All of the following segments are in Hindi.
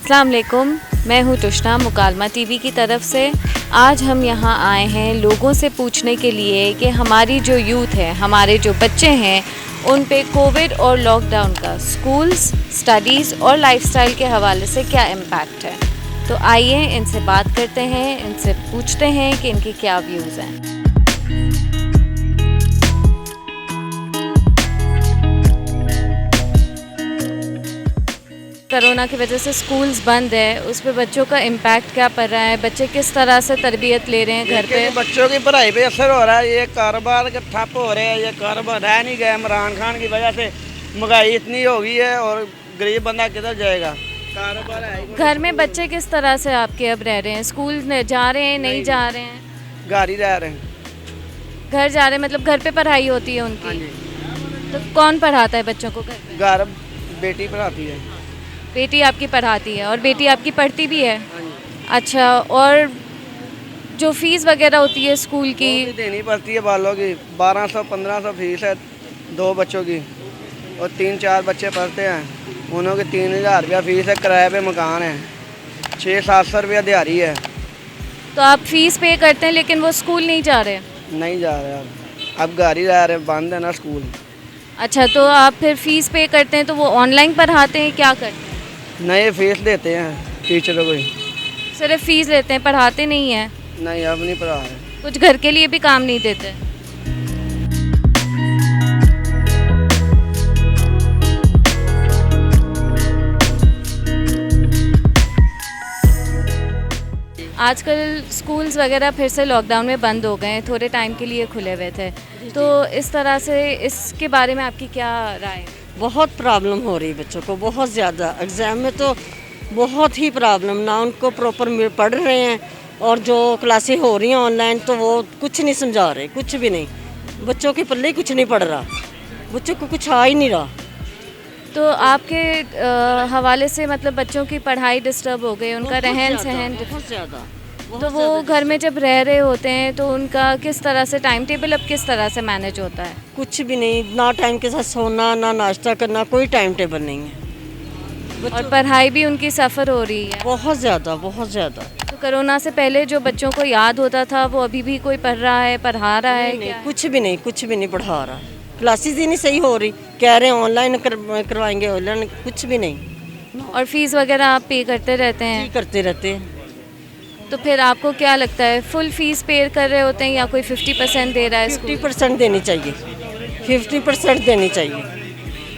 अस्सलाम वालेकुम, मैं हूँ तुष्ना मुकालमा टीवी की तरफ से। आज हम यहाँ आए हैं लोगों से पूछने के लिए कि हमारी जो यूथ है, हमारे जो बच्चे हैं, उन पे कोविड और लॉकडाउन का स्कूल्स, स्टडीज़ और लाइफस्टाइल के हवाले से क्या इम्पैक्ट है। तो आइए इनसे बात करते हैं, इनसे पूछते हैं कि इनके क्या व्यूज़ हैं। कोरोना की वजह से स्कूल्स बंद है, उस पे बच्चों का इम्पैक्ट क्या पड़ रहा है, बच्चे किस तरह से तरबियत ले रहे हैं घर पे। बच्चों की पढ़ाई पे असर हो रहा है, ये कारोबार के ठप हो रहे हैं, ये कारोबार रह नहीं गया। इमरान खान की वजह से महंगाई इतनी हो गई है और गरीब बंदा किधर जाएगा। कारोबार है घर में बच्चे किस तरह से आपके अब रह रहे हैं, स्कूल जा रहे हैं, नहीं जा रहे हैं? घर ही रह रहे हैं। घर जा रहे हैं मतलब घर पे पढ़ाई होती है उनकी? हाँ जी। तो कौन पढ़ाता है बच्चों को घर पे? घर बेटी पढ़ाती है। बेटी आपकी पढ़ाती है और बेटी आपकी पढ़ती भी है? हाँ जी। अच्छा, और जो फीस वगैरह होती है स्कूल की? वो भी देनी पड़ती है बालों की। 1200-1500 फीस है 2 बच्चों की और 3-4 बच्चे पढ़ते हैं, उन्हों की 3000 रुपया फीस है। किराए पे मकान है, 600-700 रुपया दिहाड़ी है। तो आप फीस पे करते हैं लेकिन वो स्कूल नहीं जा रहे? नहीं जा रहे अब घर ही रह रहे, बंद है ना स्कूल। अच्छा, तो आप फिर फीस पे करते हैं तो वो ऑनलाइन पढ़ाते हैं, क्या करते हैं? नए फीस देते हैं टीचरों को ही। सिर्फ फीस लेते हैं, पढ़ाते नहीं हैं? नहीं अब नहीं पढ़ा रहे। कुछ घर के लिए भी काम नहीं देते? आजकल स्कूल्स वगैरह फिर से लॉकडाउन में बंद हो गए हैं, थोड़े टाइम के लिए खुले हुए थे, तो इस तरह से इसके बारे में आपकी क्या राय है? बहुत प्रॉब्लम हो रही है बच्चों को, बहुत ज़्यादा। एग्ज़ाम में तो बहुत ही प्रॉब्लम, ना उनको प्रॉपर पढ़ रहे हैं और जो क्लासें हो रही हैं ऑनलाइन तो वो कुछ नहीं समझा रहे, कुछ भी नहीं। बच्चों के पल्ले कुछ नहीं पढ़ रहा, बच्चों को कुछ आ ही नहीं रहा। तो आपके हवाले से मतलब बच्चों की पढ़ाई डिस्टर्ब हो गई, उनका रहन सहन? बहुत ज़्यादा। तो वो घर में जब रह रहे होते हैं तो उनका किस तरह से टाइम टेबल अब किस तरह से मैनेज होता है? कुछ भी नहीं, ना टाइम के साथ सोना, ना नाश्ता करना, कोई टाइम टेबल नहीं है। और पढ़ाई भी उनकी सफ़र हो रही है? बहुत ज़्यादा, बहुत ज़्यादा। तो कोरोना से पहले जो बच्चों को याद होता था वो अभी भी कोई पढ़ रहा है, पढ़ा रहा है? नहीं, क्या? कुछ भी नहीं, कुछ भी नहीं पढ़ा रहा। क्लासेस ही नहीं सही हो रही, कह रहे हैं ऑनलाइन करवाएंगे, ऑनलाइन कुछ भी नहीं। और फीस वगैरह आप पे करते रहते हैं? करते रहते हैं। तो फिर आपको क्या लगता है, फुल फीस पे कर रहे होते हैं या कोई 50% दे रहा है स्कूल? 50% देनी चाहिए, 50% देनी चाहिए।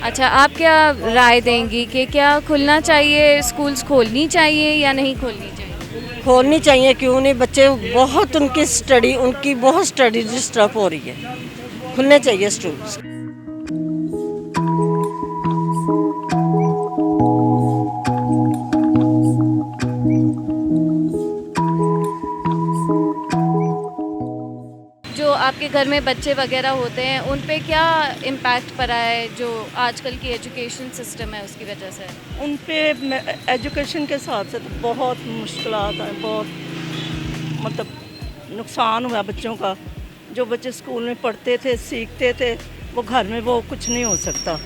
अच्छा, आप क्या राय देंगी कि क्या खुलना चाहिए, स्कूल्स खोलनी चाहिए या नहीं खोलनी चाहिए? खोलनी चाहिए, क्यों नहीं। बच्चे बहुत उनकी बहुत स्टडी डिस्टर्ब हो रही है, खुलने चाहिए स्कूल्स। जो आपके घर में बच्चे वगैरह होते हैं उन पे क्या इम्पैक्ट पड़ा है जो आजकल की एजुकेशन सिस्टम है उसकी वजह से? उन पे एजुकेशन के साथ साथ बहुत मुश्किलात हैं, बहुत मतलब नुकसान हुआ बच्चों का। जो बच्चे स्कूल में पढ़ते थे, सीखते थे, वो घर में वो कुछ नहीं हो सकता,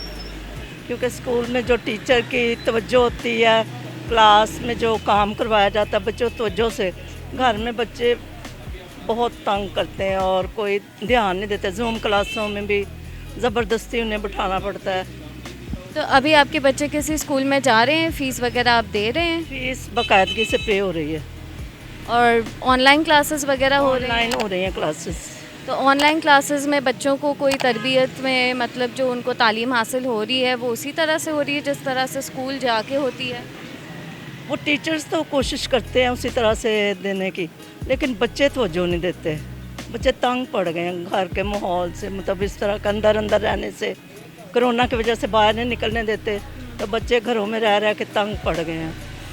क्योंकि स्कूल में जो टीचर की तवज्जो होती है, क्लास में जो काम करवाया जाता है बच्चों तवज्जो से, घर में बच्चे बहुत तंग करते हैं और कोई ध्यान नहीं देते। जूम क्लासों में भी ज़बरदस्ती उन्हें बिठाना पड़ता है। तो अभी आपके बच्चे किसी स्कूल में जा रहे हैं, फ़ीस वगैरह आप दे रहे हैं? फीस बाकायदगी से पे हो रही है। और ऑनलाइन क्लासेस वगैरह हो रही हैं? ऑनलाइन हो रही हैं क्लासेस। तो ऑनलाइन क्लासेस में बच्चों को कोई तरबियत में मतलब जो उनको तालीम हासिल हो रही है वो उसी तरह से हो रही है जिस तरह से स्कूल जाके होती है? वो टीचर्स तो कोशिश करते हैं उसी तरह से देने की, लेकिन बच्चे तवज्जो नहीं देते। बच्चे तंग पड़ गए हैं घर के माहौल से, मतलब इस तरह का अंदर अंदर रहने से। कोरोना की वजह से बाहर नहीं निकलने देते, तो बच्चे घरों में रह रह के तंग पड़ गए हैं।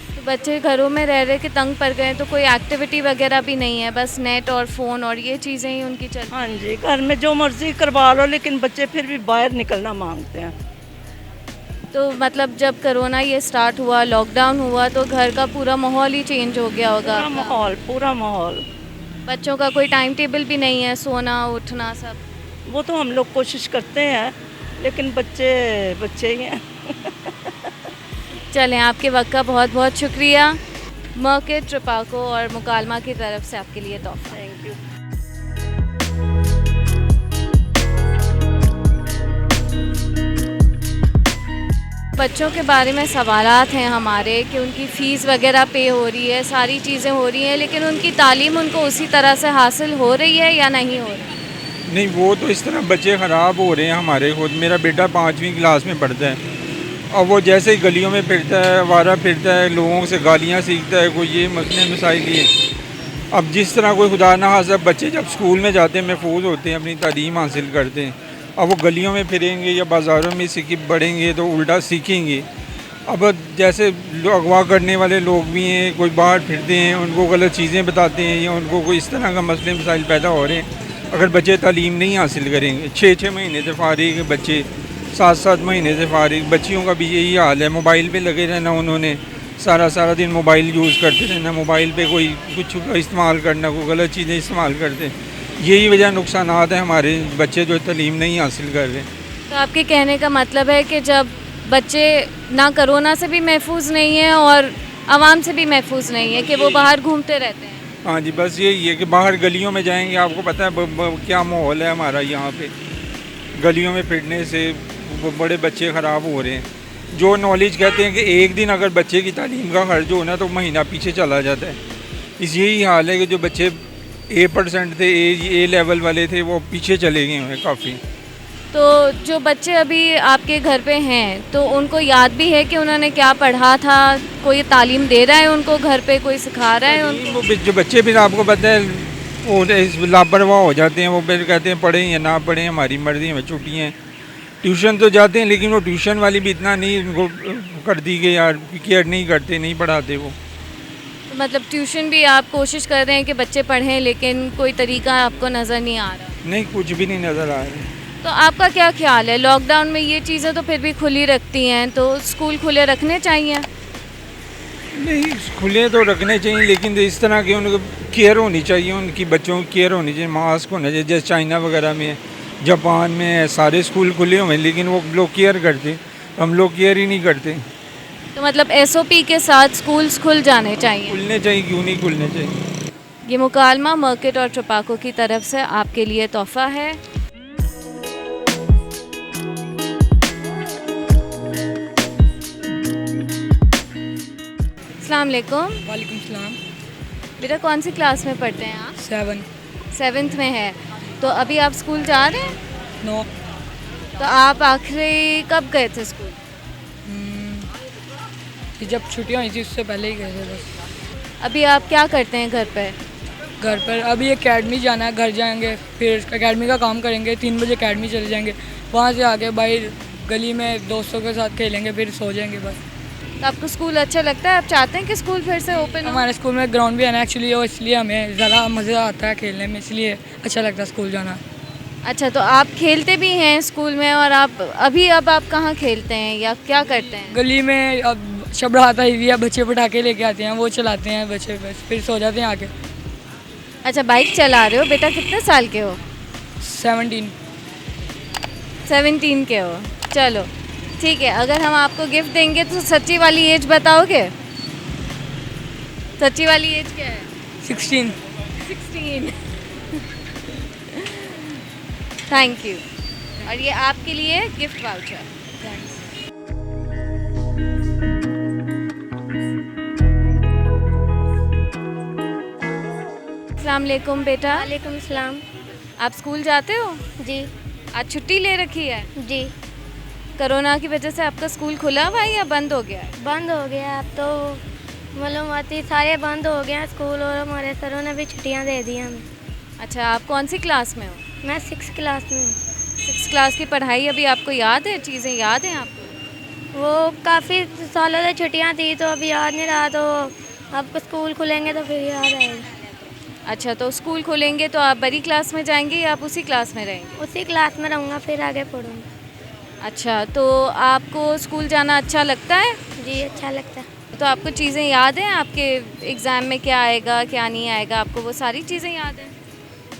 तो बच्चे घरों में रह रहे के तंग पड़ गए तो कोई एक्टिविटी वगैरह भी नहीं है, बस नेट और फ़ोन और ये चीज़ें ही उनकी चल? हाँ जी, घर में जो मर्ज़ी करवा लो, लेकिन बच्चे फिर भी बाहर निकलना मांगते हैं। तो मतलब जब कोरोना ये स्टार्ट हुआ, लॉकडाउन हुआ, तो घर का पूरा माहौल ही चेंज हो गया होगा? पूरा माहौल। बच्चों का कोई टाइम टेबल भी नहीं है, सोना उठना सब? वो तो हम लोग कोशिश करते हैं, लेकिन बच्चे ही हैं। चलें, आपके वक्त का बहुत बहुत शुक्रिया। मार्केट ट्रपाको और मुकालमा की तरफ से आपके लिए तोहफा। Thank you. बच्चों के बारे में सवालात हैं हमारे कि उनकी फ़ीस वगैरह पे हो रही है, सारी चीज़ें हो रही हैं, लेकिन उनकी तालीम उनको उसी तरह से हासिल हो रही है या नहीं हो रही? नहीं, वो तो इस तरह बच्चे ख़राब हो रहे हैं हमारे खुद। मेरा बेटा 5वीं क्लास में पढ़ता है और वो जैसे ही गलियों में फिरता है, आवारा फिरता है, लोगों से गालियाँ सीखता है, कोई ये मसले मसाइल ये। अब जिस तरह कोई खुदा ना खास्ता बच्चे जब स्कूल में जाते हैं, महफूज होते हैं, अपनी तालीम हासिल करते हैं, अब वो गलियों में फिरेंगे या बाज़ारों में बढ़ेंगे तो उल्टा सीखेंगे। अब जैसे अगवा करने वाले लोग भी हैं, कोई बाहर फिरते हैं, उनको गलत चीज़ें बताते हैं या उनको कोई इस तरह का मसले मसाइल पैदा हो रहे हैं। अगर बच्चे तालीम नहीं हासिल करेंगे, 6-6 महीने से फारिग बच्चे, 7-7 महीने से फारिग बच्चियों का भी यही हाल है। मोबाइल पे लगे रहना, उन्होंने सारा दिन मोबाइल यूज़ करते रहना, मोबाइल पे कोई कुछ इस्तेमाल करना, कोई गलत चीज़ें इस्तेमाल करते हैं। यही वजह नुकसानात है, हमारे बच्चे जो तालीम नहीं हासिल कर रहे। तो आपके कहने का मतलब है कि जब बच्चे ना कोरोना से भी महफूज नहीं हैं और आवाम से भी महफूज नहीं है कि वो बाहर घूमते रहते हैं। हाँ जी, बस यही है कि बाहर गलियों में जाएंगे, आपको पता है क्या माहौल है हमारा यहाँ पे। गलियों में फिरने से बड़े बच्चे ख़राब हो रहे हैं। जो नॉलेज कहते हैं कि एक दिन अगर बच्चे की तालीम का खर्च हो ना तो महीना पीछे चला जाता है। इस यही हाल है कि जो बच्चे A% थे, ए लेवल वाले थे, वो पीछे चले गए हैं काफ़ी। तो जो बच्चे अभी आपके घर पे हैं तो उनको याद भी है कि उन्होंने क्या पढ़ा था? कोई तालीम दे रहा है उनको घर पे, कोई सिखा रहा है उनको? वो जो बच्चे फिर आपको पता है वो लापरवाह हो जाते हैं, वो फिर कहते हैं पढ़ें या ना पढ़ें हमारी मर्जी, हमें छुट्टियाँ हैं। ट्यूशन तो जाते हैं लेकिन वो ट्यूशन वाली भी इतना नहीं उनको कर दी गई यार, केयर नहीं करते, नहीं पढ़ाते वो। मतलब ट्यूशन भी आप कोशिश कर रहे हैं कि बच्चे पढ़ें, लेकिन कोई तरीका आपको नज़र नहीं आ रहा? नहीं, कुछ भी नहीं नज़र आ रहा। तो आपका क्या ख्याल है, लॉकडाउन में ये चीज़ें तो फिर भी खुली रखती हैं, तो स्कूल खुले रखने चाहिए? नहीं, खुले तो रखने चाहिए लेकिन इस तरह की उनको केयर होनी चाहिए, उनकी बच्चों की केयर होनी चाहिए, मास्क होना चाहिए। जैसे चाइना वगैरह में, जापान में सारे स्कूल खुले हुए हैं लेकिन वो लोग केयर करते, हम लोग केयर ही नहीं करते। तो मतलब SOP के साथ स्कूल्स खुल जाने चाहिए? खुलने चाहिए, क्यों नहीं खुलने चाहिए। ये मुकालमा मार्केट और ट्रपाको की तरफ से आपके लिए तोहफ़ा है। अस्सलाम वालेकुम। वालेकुम सलाम। बेटा कौन सी क्लास में पढ़ते हैं आप? 7th में है। तो अभी आप स्कूल जा रहे हैं? 9। तो आप आखिरी कब गए थे स्कूल? जब छुट्टियां हुई थी उससे पहले ही गए थे बस। अभी आप क्या करते हैं घर पे? घर पर अभी एकेडमी जाना है, घर जाएंगे फिर एकेडमी का काम करेंगे, 3 बजे एकेडमी चले जाएंगे, वहाँ से आके बाहर गली में दोस्तों के साथ खेलेंगे, फिर सो जाएंगे बस। तो आपको स्कूल अच्छा लगता है? आप चाहते हैं कि स्कूल फिर से ओपन हो? हमारे स्कूल में ग्राउंड भी है ना एक्चुअली, और इसलिए हमें ज़्यादा मज़ा आता है खेलने में, इसलिए अच्छा लगता है स्कूल जाना। अच्छा, तो आप खेलते भी हैं स्कूल में, और आप अब आप कहाँ खेलते हैं या क्या करते हैं? गली में अब शबरात आई हुई है, बच्चे पटाखे लेके आते हैं, वो चलाते हैं बच्चे, बस फिर सो जाते हैं आके। अच्छा, बाइक चला रहे हो बेटा? कितने साल के हो? 17 के हो। चलो ठीक है, अगर हम आपको गिफ्ट देंगे तो सच्ची वाली एज बताओगे? सच्ची वाली एज क्या है? 16। 16। Thank you. और ये आपके लिए गिफ्ट वाउचर। अस्सलाम वालेकुम बेटा। वालेकुम सलाम। आप स्कूल जाते हो? जी आज छुट्टी ले रखी है? जी कोरोना की वजह से आपका स्कूल खुला हुआ है या बंद हो गया है? बंद हो गया अब तो, मालूमाती सारे बंद हो गए हैं स्कूल, और हमारे सरों ने भी छुट्टियां दे दी हमें। अच्छा, आप कौन सी क्लास में हो? मैं 6th क्लास में हूँ। 6th क्लास की पढ़ाई अभी आपको याद है? चीज़ें याद हैं आपको? वो काफ़ी सालों से छुट्टियां थी तो अभी याद नहीं रहा, तो अब स्कूल खुलेंगे तो फिर याद आएगा। अच्छा, तो स्कूल खोलेंगे तो आप बड़ी क्लास में जाएंगे या आप उसी क्लास में रहेंगे? उसी क्लास में रहूँगा, फिर आगे पढ़ूँगी। अच्छा, तो आपको स्कूल जाना अच्छा लगता है? जी अच्छा लगता है। तो आपको चीज़ें याद हैं? आपके एग्ज़ाम में क्या आएगा क्या नहीं आएगा, आपको वो सारी चीज़ें याद हैं?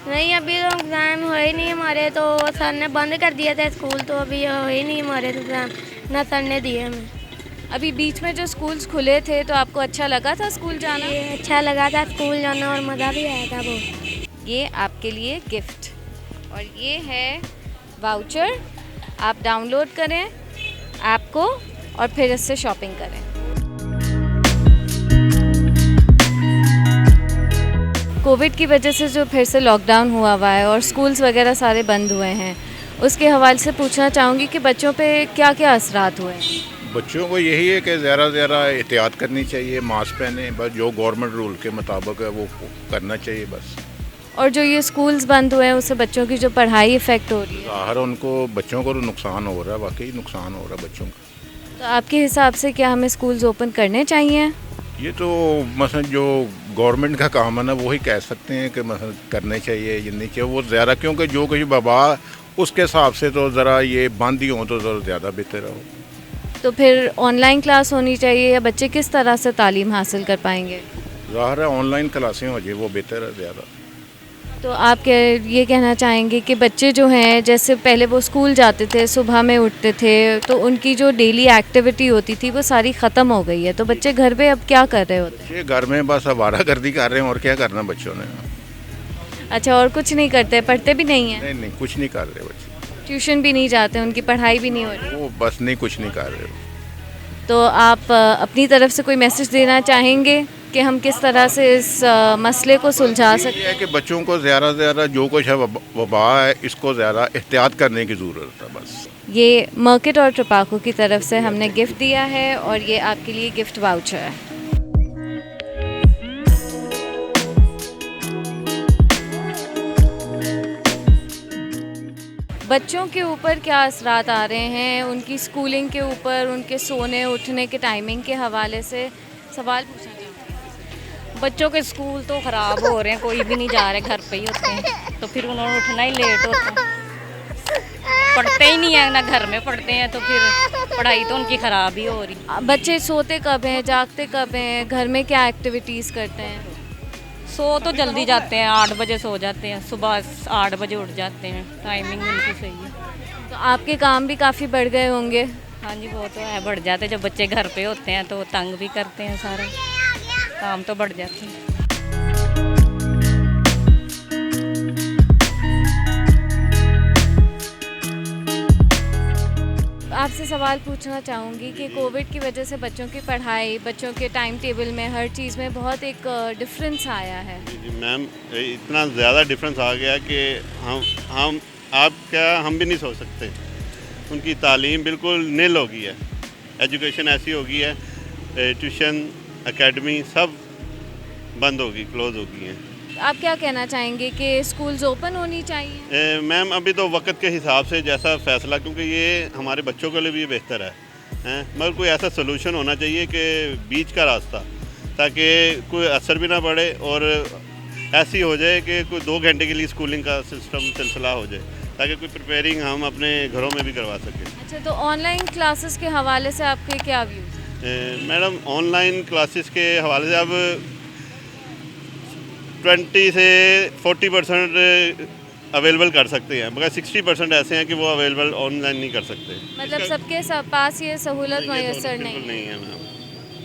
नहीं, अभी तो एग्ज़ाम हो ही नहीं हमारे, तो सर ने बंद कर दिया था स्कूल, तो अभी हो ही नहीं हमारे एग्ज़ाम, ना सर ने दिए हमें। अभी बीच में जो स्कूल्स खुले थे तो आपको अच्छा लगा था स्कूल जाना? ये अच्छा लगा था स्कूल जाना और मज़ा भी आया था बहुत। ये आपके लिए गिफ्ट और ये है वाउचर। आप डाउनलोड करें ऐप को और फिर इससे शॉपिंग करें। कोविड की वजह से जो फिर से लॉकडाउन हुआ है और स्कूल्स वगैरह सारे बंद हुए हैं, उसके हवाले से पूछना चाहूँगी कि बच्चों पे क्या क्या असरात हुए हैं? बच्चों को यही है कि ज़्यादा से ज़्यादा एहतियात करनी चाहिए, मास्क पहने, बस जो गवर्नमेंट रूल के मुताबिक है वो करना चाहिए बस। और जो ये स्कूल्स बंद हुए हैं उससे बच्चों की जो पढ़ाई इफ़ेक्ट हो रही है, ज़ाहिर उनको बच्चों को तो नुकसान हो रहा है, वाकई नुकसान हो रहा है बच्चों का। तो आपके हिसाब से क्या हमें स्कूल्स ओपन करने चाहिए? ये तो मसलन जो गवर्नमेंट का काम है ना वही कह सकते हैं कि मसलन करने चाहिए या नहीं चाहिए, वो ज़्यादा, क्योंकि जो कुछ वबा उसके हिसाब से तो ज़रा ये बंद ही हो तो ज़रा ज़्यादा बेहतर हो। तो फिर ऑनलाइन क्लास होनी चाहिए या बच्चे किस तरह से तालीम हासिल कर पाएंगे? ज़ाहिर है ऑनलाइन क्लासें हो जाए वो बेहतर है ज़्यादा। तो आप ये कहना चाहेंगे कि बच्चे जो हैं, जैसे पहले वो स्कूल जाते थे, सुबह में उठते थे, तो उनकी जो डेली एक्टिविटी होती थी वो सारी ख़त्म हो गई है, तो बच्चे घर पे अब क्या कर रहे होते हैं? ये घर में बस आवारागर्दी कर रहे हैं, और क्या करना बच्चों ने। अच्छा, और कुछ नहीं करते, पढ़ते भी नहीं हैं? नहीं, कुछ नहीं कर रहे बच्चे, ट्यूशन भी नहीं जाते, उनकी पढ़ाई भी नहीं हो रही? वो बस नहीं, कुछ नहीं कर रहे। तो आप अपनी तरफ से कोई मैसेज देना चाहेंगे कि हम किस तरह से इस मसले को सुलझा सकते ये है कि बच्चों को ज़्यादा से ज़्यादा जो कुछ है वबा है, इसको ज़्यादा एहतियात करने की ज़रूरत है बस। ये मार्केट और ट्रपाको की तरफ से हमने गिफ्ट दिया है और ये आपके लिए गिफ्ट वाउचर है। बच्चों के ऊपर क्या असरात आ रहे हैं, उनकी स्कूलिंग के ऊपर, उनके सोने उठने के टाइमिंग के हवाले से सवाल पूछना चाहती हूँ। बच्चों के स्कूल तो ख़राब हो रहे हैं, कोई भी नहीं जा रहे, घर पे ही होते हैं, तो फिर उन्होंने उठना ही लेट होता है, पढ़ते ही नहीं है, ना घर में पढ़ते हैं, तो फिर पढ़ाई तो उनकी ख़राब ही हो रही। बच्चे सोते कब हैं, जागते कब हैं, घर में क्या एक्टिविटीज़ करते हैं? सो तो जल्दी जाते हैं, 8 बजे सो जाते हैं, सुबह 8 बजे उठ जाते हैं, टाइमिंग उनकी सही है। तो आपके काम भी काफ़ी बढ़ गए होंगे? हाँ जी, वो तो है, बढ़ जाते हैं, जब बच्चे घर पे होते हैं तो तंग भी करते हैं, सारा काम तो बढ़ जाते हैं। आपसे सवाल पूछना चाहूँगी कि कोविड की वजह से बच्चों की पढ़ाई, बच्चों के टाइम टेबल में, हर चीज़ में बहुत एक डिफरेंस आया है। जी मैम, इतना ज़्यादा डिफरेंस आ गया कि हम भी नहीं सोच सकते। उनकी तालीम बिल्कुल निल हो गई है, एजुकेशन ऐसी हो गई है, ट्यूशन, एकेडमी सब बंद होगी, क्लोज़ हो गई हैं। आप क्या कहना चाहेंगे कि स्कूल्स ओपन होनी चाहिए? मैम अभी तो वक्त के हिसाब से जैसा फ़ैसला, क्योंकि ये हमारे बच्चों के लिए भी बेहतर है, मगर कोई ऐसा सोल्यूशन होना चाहिए कि बीच का रास्ता, ताकि कोई असर भी ना पड़े और ऐसी हो जाए कि कोई 2 घंटे के लिए स्कूलिंग का सिलसिला हो जाए, ताकि कोई प्रिपेयरिंग हम अपने घरों में भी करवा सकें। अच्छा, तो ऑनलाइन क्लासेस के हवाले से आपके क्या व्यूज़ हैं? मैडम ऑनलाइन क्लासेस के हवाले से अब 20 से 40% अवेलेबल कर सकते हैं, मगर 60% ऐसे हैं कि वो अवेलेबल ऑनलाइन नहीं कर सकते। मतलब सबके पास ये सहूलत मैसर नहीं नहीं है मैम।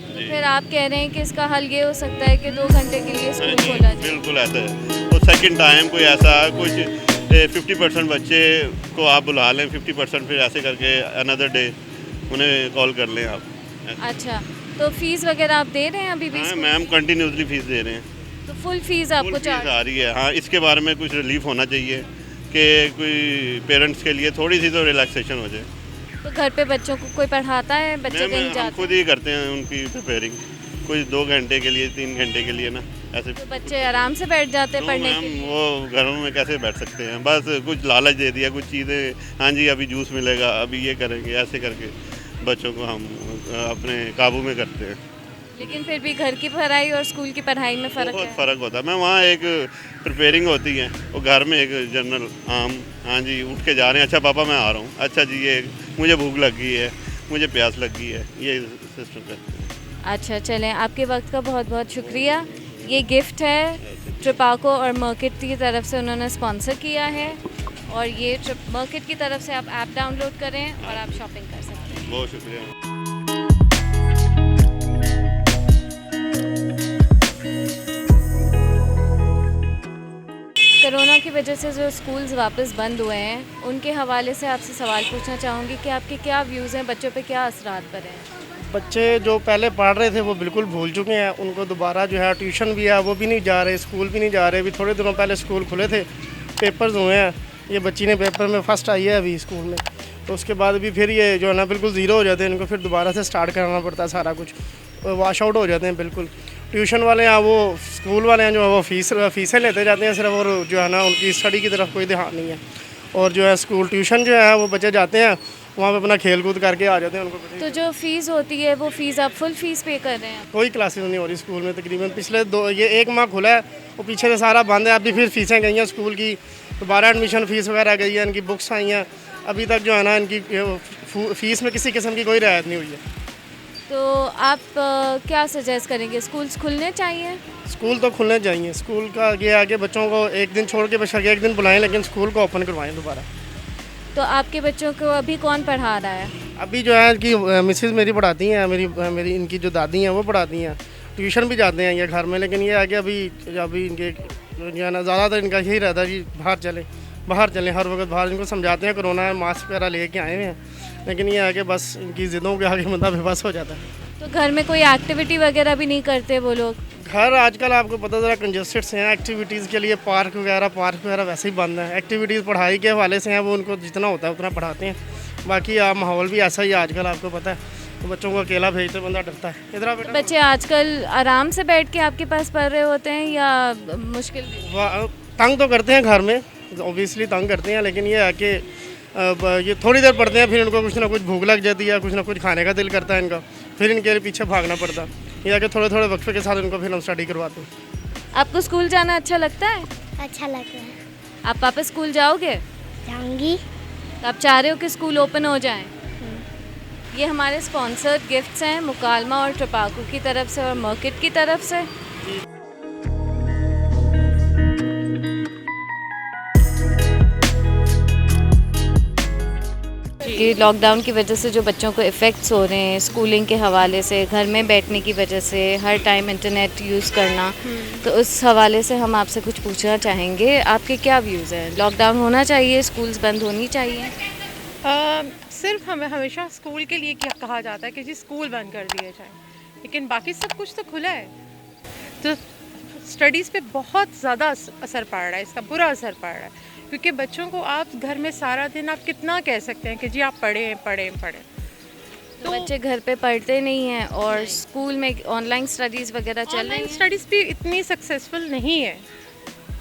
तो फिर आप कह रहे हैं कि इसका हल ये हो सकता है कि 2 घंटे के लिए स्कूल खोला जाए? बिल्कुल ऐसा है। तो सेकंड टाइम कोई ऐसा कुछ 50% बच्चे को आप बुला लें, 50% फिर ऐसे करके अनदर डे उन्हें कॉल कर लें आप। अच्छा, तो फीस वगैरह आप दे रहे हैं अभी भी? हाँ मैम, कंटिन्यूसली फीस दे रहे हैं। तो फुल फीस आपको चार्ज आ रही है? हाँ, इसके बारे में कुछ रिलीफ होना चाहिए कि कोई पेरेंट्स के लिए थोड़ी सी तो रिलैक्सेशन हो जाए। तो घर पे बच्चों को कोई पढ़ाता है? बच्चे कहीं हम जाते खुद ही करते हैं उनकी प्रिपेयरिंग, कुछ 2 घंटे के लिए, 3 घंटे के लिए ना, ऐसे। तो बच्चे आराम से बैठ जाते हैं पढ़ने के लिए? वो घरों में कैसे बैठ सकते हैं, बस कुछ लालच दे दिया, कुछ चीज़ें, हाँ जी अभी जूस मिलेगा, अभी ये करेंगे, ऐसे करके बच्चों को हम अपने काबू में करते हैं। लेकिन फिर भी घर की पढ़ाई और स्कूल की पढ़ाई में फ़र्क बहुत है? फ़र्क होता है। मैं वहाँ एक प्रिपेयरिंग होती है और घर में एक जनरल आम, हाँ जी उठ के जा रहे हैं, अच्छा पापा मैं आ रहा हूँ, अच्छा जी ये मुझे भूख लग गई है, मुझे प्यास लग गई है, ये सिस्टम करते हैं। अच्छा, चलें, आपके वक्त का बहुत बहुत शुक्रिया। ये गिफ्ट है ट्रपाको और मार्केट की तरफ से, उन्होंने स्पॉन्सर किया है, और ये मार्केट की तरफ से आप ऐप डाउनलोड करें और आप शॉपिंग कर सकते हैं। बहुत शुक्रिया। कोरोना की वजह से जो स्कूल्स वापस बंद हुए हैं उनके हवाले से आपसे सवाल पूछना चाहूँगी कि आपके क्या व्यूज़ हैं, बच्चों पे क्या असरात पड़े हैं? बच्चे जो पहले पढ़ रहे थे वो बिल्कुल भूल चुके हैं, उनको दोबारा जो है ट्यूशन भी है वो भी नहीं जा रहे, स्कूल भी नहीं जा रहे। अभी थोड़े दिनों पहले स्कूल खुले थे, पेपर्स हुए हैं, ये बच्ची ने पेपर में फ़र्स्ट आई है अभी स्कूल में, तो उसके बाद भी फिर ये जो है ना बिल्कुल ज़ीरो हो जाते हैं, इनको फिर दोबारा से स्टार्ट करना पड़ता है, सारा कुछ वॉश आउट हो जाते हैं बिल्कुल। ट्यूशन वाले हैं वो, स्कूल वाले हैं जो है वो फीसें लेते जाते हैं सिर्फ, और जो है ना उनकी स्टडी की तरफ कोई ध्यान नहीं है। और जो है स्कूल ट्यूशन जो है वो बच्चे जाते हैं वहाँ पे अपना खेल कूद करके आ जाते हैं, उनको तो जो फ़ीस होती है वो फ़ीस आप फुल फ़ीस पे कर रहे हैं? कोई क्लासेस नहीं हो रही स्कूल में तकरीबन पिछले ये 1 माह खुला है, वो पीछे से सारा बंद है। अभी फिर फीसें गई हैं स्कूल की, दोबारा एडमिशन फ़ीस वगैरह गई है, इनकी बुक्स आई हैं, अभी तक जो है ना इनकी फ़ीस में किसी किस्म की कोई रियायत नहीं हुई है। तो आप क्या सजेस्ट करेंगे, स्कूल्स खुलने चाहिए? स्कूल तो खुलने चाहिए, स्कूल का ये आगे बच्चों को एक दिन छोड़ के बशर्ते एक दिन बुलाएं, लेकिन स्कूल को ओपन करवाएं दोबारा। तो आपके बच्चों को अभी कौन पढ़ा रहा है? अभी जो है कि मिसेस मेरी पढ़ाती हैं, मेरी इनकी जो दादी हैं वो पढ़ाती हैं, ट्यूशन भी जाते हैं ये घर में, लेकिन ये है कि अभी इनके जो है ना ज़्यादातर इनका यही रहता है कि बाहर चलें हर वक्त बाहर। इनको समझाते हैं कोरोना है, मास्क वगैरह लेके आए हुए हैं, लेकिन ये है कि बस इनकी ज़िद्दों के आगे बंदा बेबस हो जाता है। तो घर में कोई एक्टिविटी वगैरह भी नहीं करते वो लोग? घर आजकल आपको पता ज़रा कंजस्टेड से हैं, एक्टिविटीज़ के लिए पार्क वगैरह वैसे ही बंद है। एक्टिविटीज़ पढ़ाई के हवाले से हैं, वो उनको जितना होता है उतना पढ़ाते हैं, बाकी आप माहौल भी ऐसा ही है आजकल, आपको पता है, तो बच्चों को अकेला भेजते बंदा डरता है। इधर बेटा, बच्चे आजकल आराम से बैठ के आपके पास पढ़ रहे होते हैं या मुश्किल? तंग तो करते हैं घर में, ऑब्वियसली तंग करते हैं, लेकिन ये है कि ये थोड़ी देर पढ़ते हैं, फिर इनको कुछ ना कुछ भूख लग जाती है, कुछ ना कुछ खाने का दिल करता है इनका, फिर इनके पीछे भागना पड़ता है। ये है कि थोड़े वक्फे के साथ इनको फिर हम स्टडी करवाते हैं। आपको स्कूल जाना अच्छा लगता है? अच्छा लग रहा है। आप वापस स्कूल जाओगे? जाऊंगी। तो आप चाह रहे हो कि स्कूल ओपन हो जाए? ये हमारे स्पॉन्सर्ड गिफ्ट्स हैं मुकालमा और ट्रपाको की तरफ से और मार्केट की तरफ से। कि लॉकडाउन की वजह से जो बच्चों को इफ़ेक्ट्स हो रहे हैं स्कूलिंग के हवाले से, घर में बैठने की वजह से, हर टाइम इंटरनेट यूज़ करना, तो उस हवाले से हम आपसे कुछ पूछना चाहेंगे, आपके क्या व्यूज़ हैं? लॉकडाउन होना चाहिए, स्कूल्स बंद होनी चाहिए? सिर्फ हमें हमेशा स्कूल के लिए क्या कहा जाता है कि जी स्कूल बंद कर दिए जाए, लेकिन बाकी सब कुछ तो खुला है, तो स्टडीज़ पे बहुत ज़्यादा असर पड़ रहा है, इसका बुरा असर पड़ रहा है, क्योंकि बच्चों को आप घर में सारा दिन आप कितना कह सकते हैं कि जी आप पढ़ें। तो बच्चे घर पे पढ़ते नहीं हैं और स्कूल में ऑनलाइन स्टडीज़ वगैरह चल रही हैं। स्टडीज़ भी इतनी सक्सेसफुल नहीं है,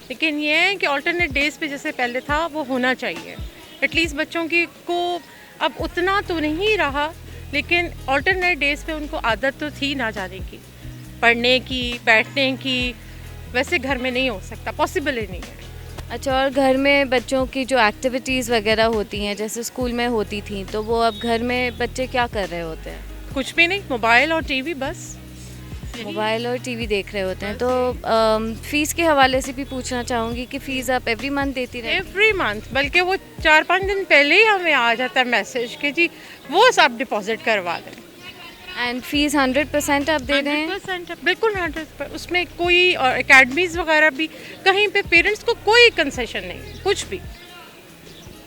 लेकिन ये है कि अल्टरनेट डेज़ पे जैसे पहले था वो होना चाहिए। एटलीस्ट बच्चों की को अब उतना तो नहीं रहा, लेकिन अल्टरनेट डेज़ पे उनको आदत तो थी ना जाने की, पढ़ने की, बैठने की, वैसे घर में नहीं हो सकता, पॉसिबल ही नहीं है। अच्छा, और घर में बच्चों की जो एक्टिविटीज़ वगैरह होती हैं जैसे स्कूल में होती थी, तो वो अब घर में बच्चे क्या कर रहे होते हैं? कुछ भी नहीं, मोबाइल और टीवी, बस मोबाइल और टीवी देख रहे होते हैं। तो फ़ीस के हवाले से भी पूछना चाहूँगी कि फ़ीस आप एवरी मंथ देती रहे? एवरी मंथ, बल्कि वो 4-5 दिन पहले ही हमें आ जाता है मैसेज कि जी वो सब डिपॉजिट करवा दें। एंड फीस 100% आप दे रहे हैं? 100%, बिल्कुल 100%। उसमें कोई और एकेडमीज़ वगैरह भी कहीं पे पेरेंट्स को कोई कंसेशन नहीं, कुछ भी।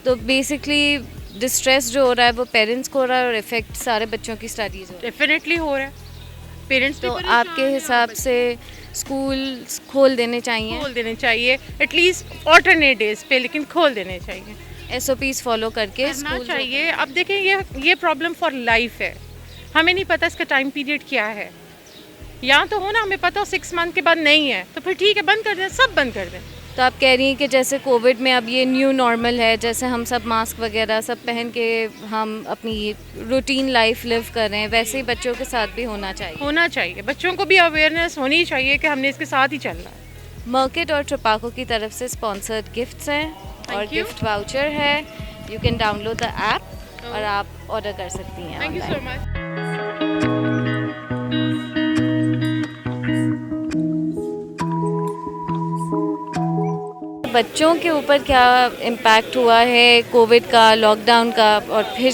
तो बेसिकली डिस्ट्रेस जो हो रहा है वो पेरेंट्स को हो रहा है और इफ़ेक्ट सारे बच्चों की स्टडीज़ हो रहा है? डेफिनेटली हो रहा है, पेरेंट्स। तो आपके हिसाब से स्कूल खोल देने चाहिए? एटलीस्ट ऑल्टरनेट डेज पे, लेकिन खोल देने चाहिए। SOPs फॉलो करके स्कूल चाहिए। अब देखें ये प्रॉब्लम फॉर लाइफ है, हमें नहीं पता इसका टाइम पीरियड क्या है, या तो हो ना हमें पता हो 6 मंथ के बाद नहीं है तो फिर ठीक है बंद कर दें, सब बंद कर दें। तो आप कह रही हैं कि जैसे कोविड में अब ये न्यू नॉर्मल है, जैसे हम सब मास्क वगैरह सब पहन के हम अपनी रूटीन लाइफ लिव कर रहे हैं, वैसे ही बच्चों के साथ भी होना चाहिए? बच्चों को भी अवेयरनेस होनी चाहिए कि हमने इसके साथ ही चलना है। मार्केट और ट्रपाको की तरफ से स्पॉन्सर्ड गिफ्ट्स हैं और गिफ्ट वाउचर है, you can download the app और आप ऑर्डर कर सकती हैं। Thank you so much. बच्चों के ऊपर क्या इम्पैक्ट हुआ है कोविड का, लॉकडाउन का, और फिर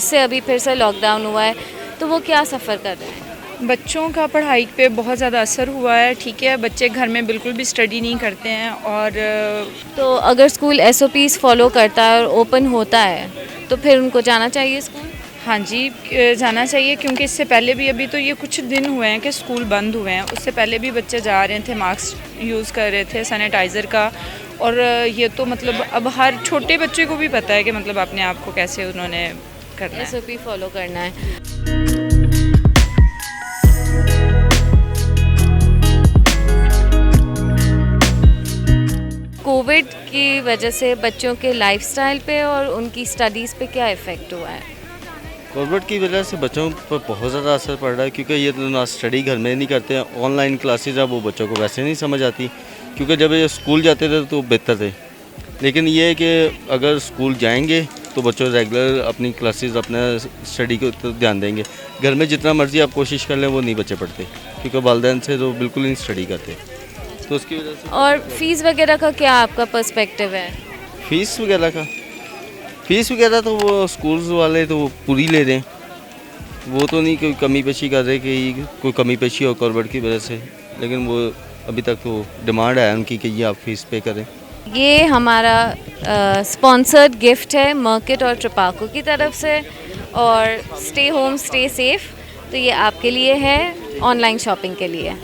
से लॉकडाउन हुआ है, तो वो क्या सफ़र कर रहे हैं? बच्चों का पढ़ाई पे बहुत ज़्यादा असर हुआ है। ठीक है, बच्चे घर में बिल्कुल भी स्टडी नहीं करते हैं। और तो अगर स्कूल SOPs फॉलो करता है और ओपन होता है तो फिर उनको जाना चाहिए स्कूल? हाँ जी, जाना चाहिए, क्योंकि इससे पहले भी अभी तो ये कुछ दिन हुए हैं कि स्कूल बंद हुए हैं, उससे पहले भी बच्चे जा रहे थे, मास्क यूज़ कर रहे थे, सैनिटाइज़र का। और ये तो मतलब अब हर छोटे बच्चे को भी पता है कि मतलब अपने आप को कैसे उन्होंने करना है, SOP फॉलो करना है। कोविड की वजह से बच्चों के लाइफस्टाइल पे और उनकी स्टडीज़ पे क्या इफ़ेक्ट हुआ है? कोविड की वजह से बच्चों पर बहुत ज़्यादा असर पड़ रहा है, क्योंकि ये तो ना स्टडी घर में नहीं करते हैं, ऑनलाइन क्लासेज अब वो बच्चों को वैसे नहीं समझ आती, क्योंकि जब ये स्कूल जाते थे तो बेहतर थे। लेकिन ये है कि अगर स्कूल जाएंगे तो बच्चों रेगुलर अपनी क्लासेस अपना स्टडी को तो ध्यान देंगे। घर में जितना मर्जी आप कोशिश कर लें वो नहीं बच्चे पढ़ते, क्योंकि वालिदैन से तो बिल्कुल नहीं स्टडी करते, तो उसकी वजह से। और फीस वगैरह का क्या आपका पर्सपेक्टिव है? फीस वगैरह तो वो स्कूल्स वाले तो वो पूरी ले रहे हैं, वो तो नहीं कोई कमी पेशी कर रहे कि कोई कमी पेशी हो कोविड की वजह से, लेकिन वो अभी तक तो डिमांड है उनकी कि ये आप फीस पे करें। ये हमारा स्पॉन्सर्ड गिफ्ट है मार्केट और ट्रिपाको की तरफ से, और स्टे होम स्टे सेफ, तो ये आपके लिए है, ऑनलाइन शॉपिंग के लिए।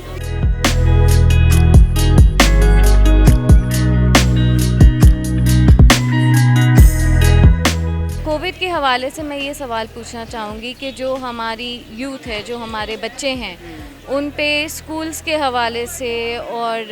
कोविड के हवाले से मैं ये सवाल पूछना चाहूँगी कि जो हमारी यूथ है, जो हमारे बच्चे हैं, उन पे स्कूल्स के हवाले से और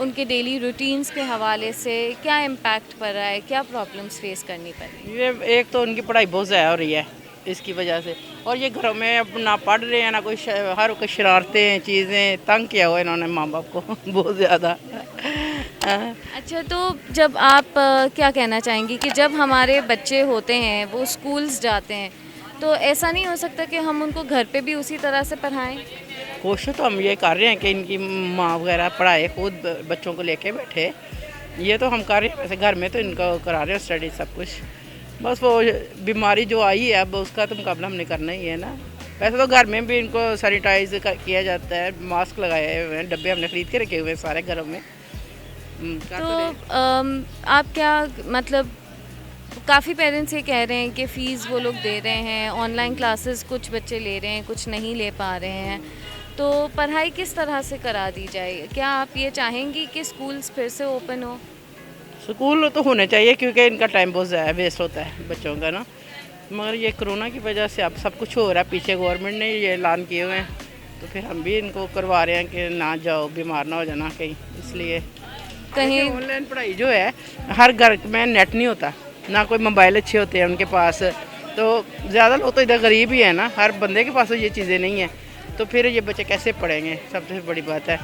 उनके डेली रूटीन्स के हवाले से क्या इम्पैक्ट पड़ रहा है, क्या प्रॉब्लम्स फेस करनी पड़ रही है? ये एक तो उनकी पढ़ाई बहुत ज़्यादा हो रही है इसकी वजह से, और ये घरों में अब ना पढ़ रहे हैं ना कोई, हर कोई शरारतें चीज़ें, तंग किया हुआ इन्होंने माँ बाप को बहुत ज़्यादा। अच्छा, तो जब आप क्या कहना चाहेंगी कि जब हमारे बच्चे होते हैं वो स्कूल्स जाते हैं, तो ऐसा नहीं हो सकता कि हम उनको घर पे भी उसी तरह से पढ़ाएं? कोशिश तो हम ये कर रहे हैं कि इनकी माँ वगैरह पढ़ाए, खुद बच्चों को लेके बैठे, ये तो हम कर रहे हैं। वैसे घर में तो इनको करा रहे हैं स्टडी सब कुछ, बस वो बीमारी जो आई है अब उसका तो मुकाबला हमने करना ही है ना। वैसे तो घर में भी इनको सैनिटाइज किया जाता है, मास्क लगाए हुए हैं, डब्बे हमने ख़रीद के रखे हुए हैं सारे घरों में। तो आप क्या मतलब, काफ़ी पेरेंट्स ये कह रहे हैं कि फ़ीस वो लोग दे रहे हैं, ऑनलाइन क्लासेस कुछ बच्चे ले रहे हैं, कुछ नहीं ले पा रहे हैं, तो पढ़ाई किस तरह से करा दी जाए? क्या आप ये चाहेंगी कि स्कूल्स फिर से ओपन हो? स्कूल तो होने चाहिए, क्योंकि इनका टाइम बहुत ज़्यादा वेस्ट होता है बच्चों का ना, मगर ये कोरोना की वजह से अब सब कुछ हो रहा है। पीछे गवर्नमेंट ने ये ऐलान किए हुए हैं, तो फिर हम भी इनको करवा रहे हैं कि ना जाओ, बीमार ना हो जाना कहीं, इसलिए कहीं ऑनलाइन पढ़ाई जो है, हर घर में नेट नहीं होता, ना कोई मोबाइल अच्छे होते हैं उनके पास, तो ज़्यादा लोग तो इधर गरीब ही है ना, हर बंदे के पास तो ये चीज़ें नहीं हैं, तो फिर ये बच्चे कैसे पढ़ेंगे? सबसे बड़ी बात है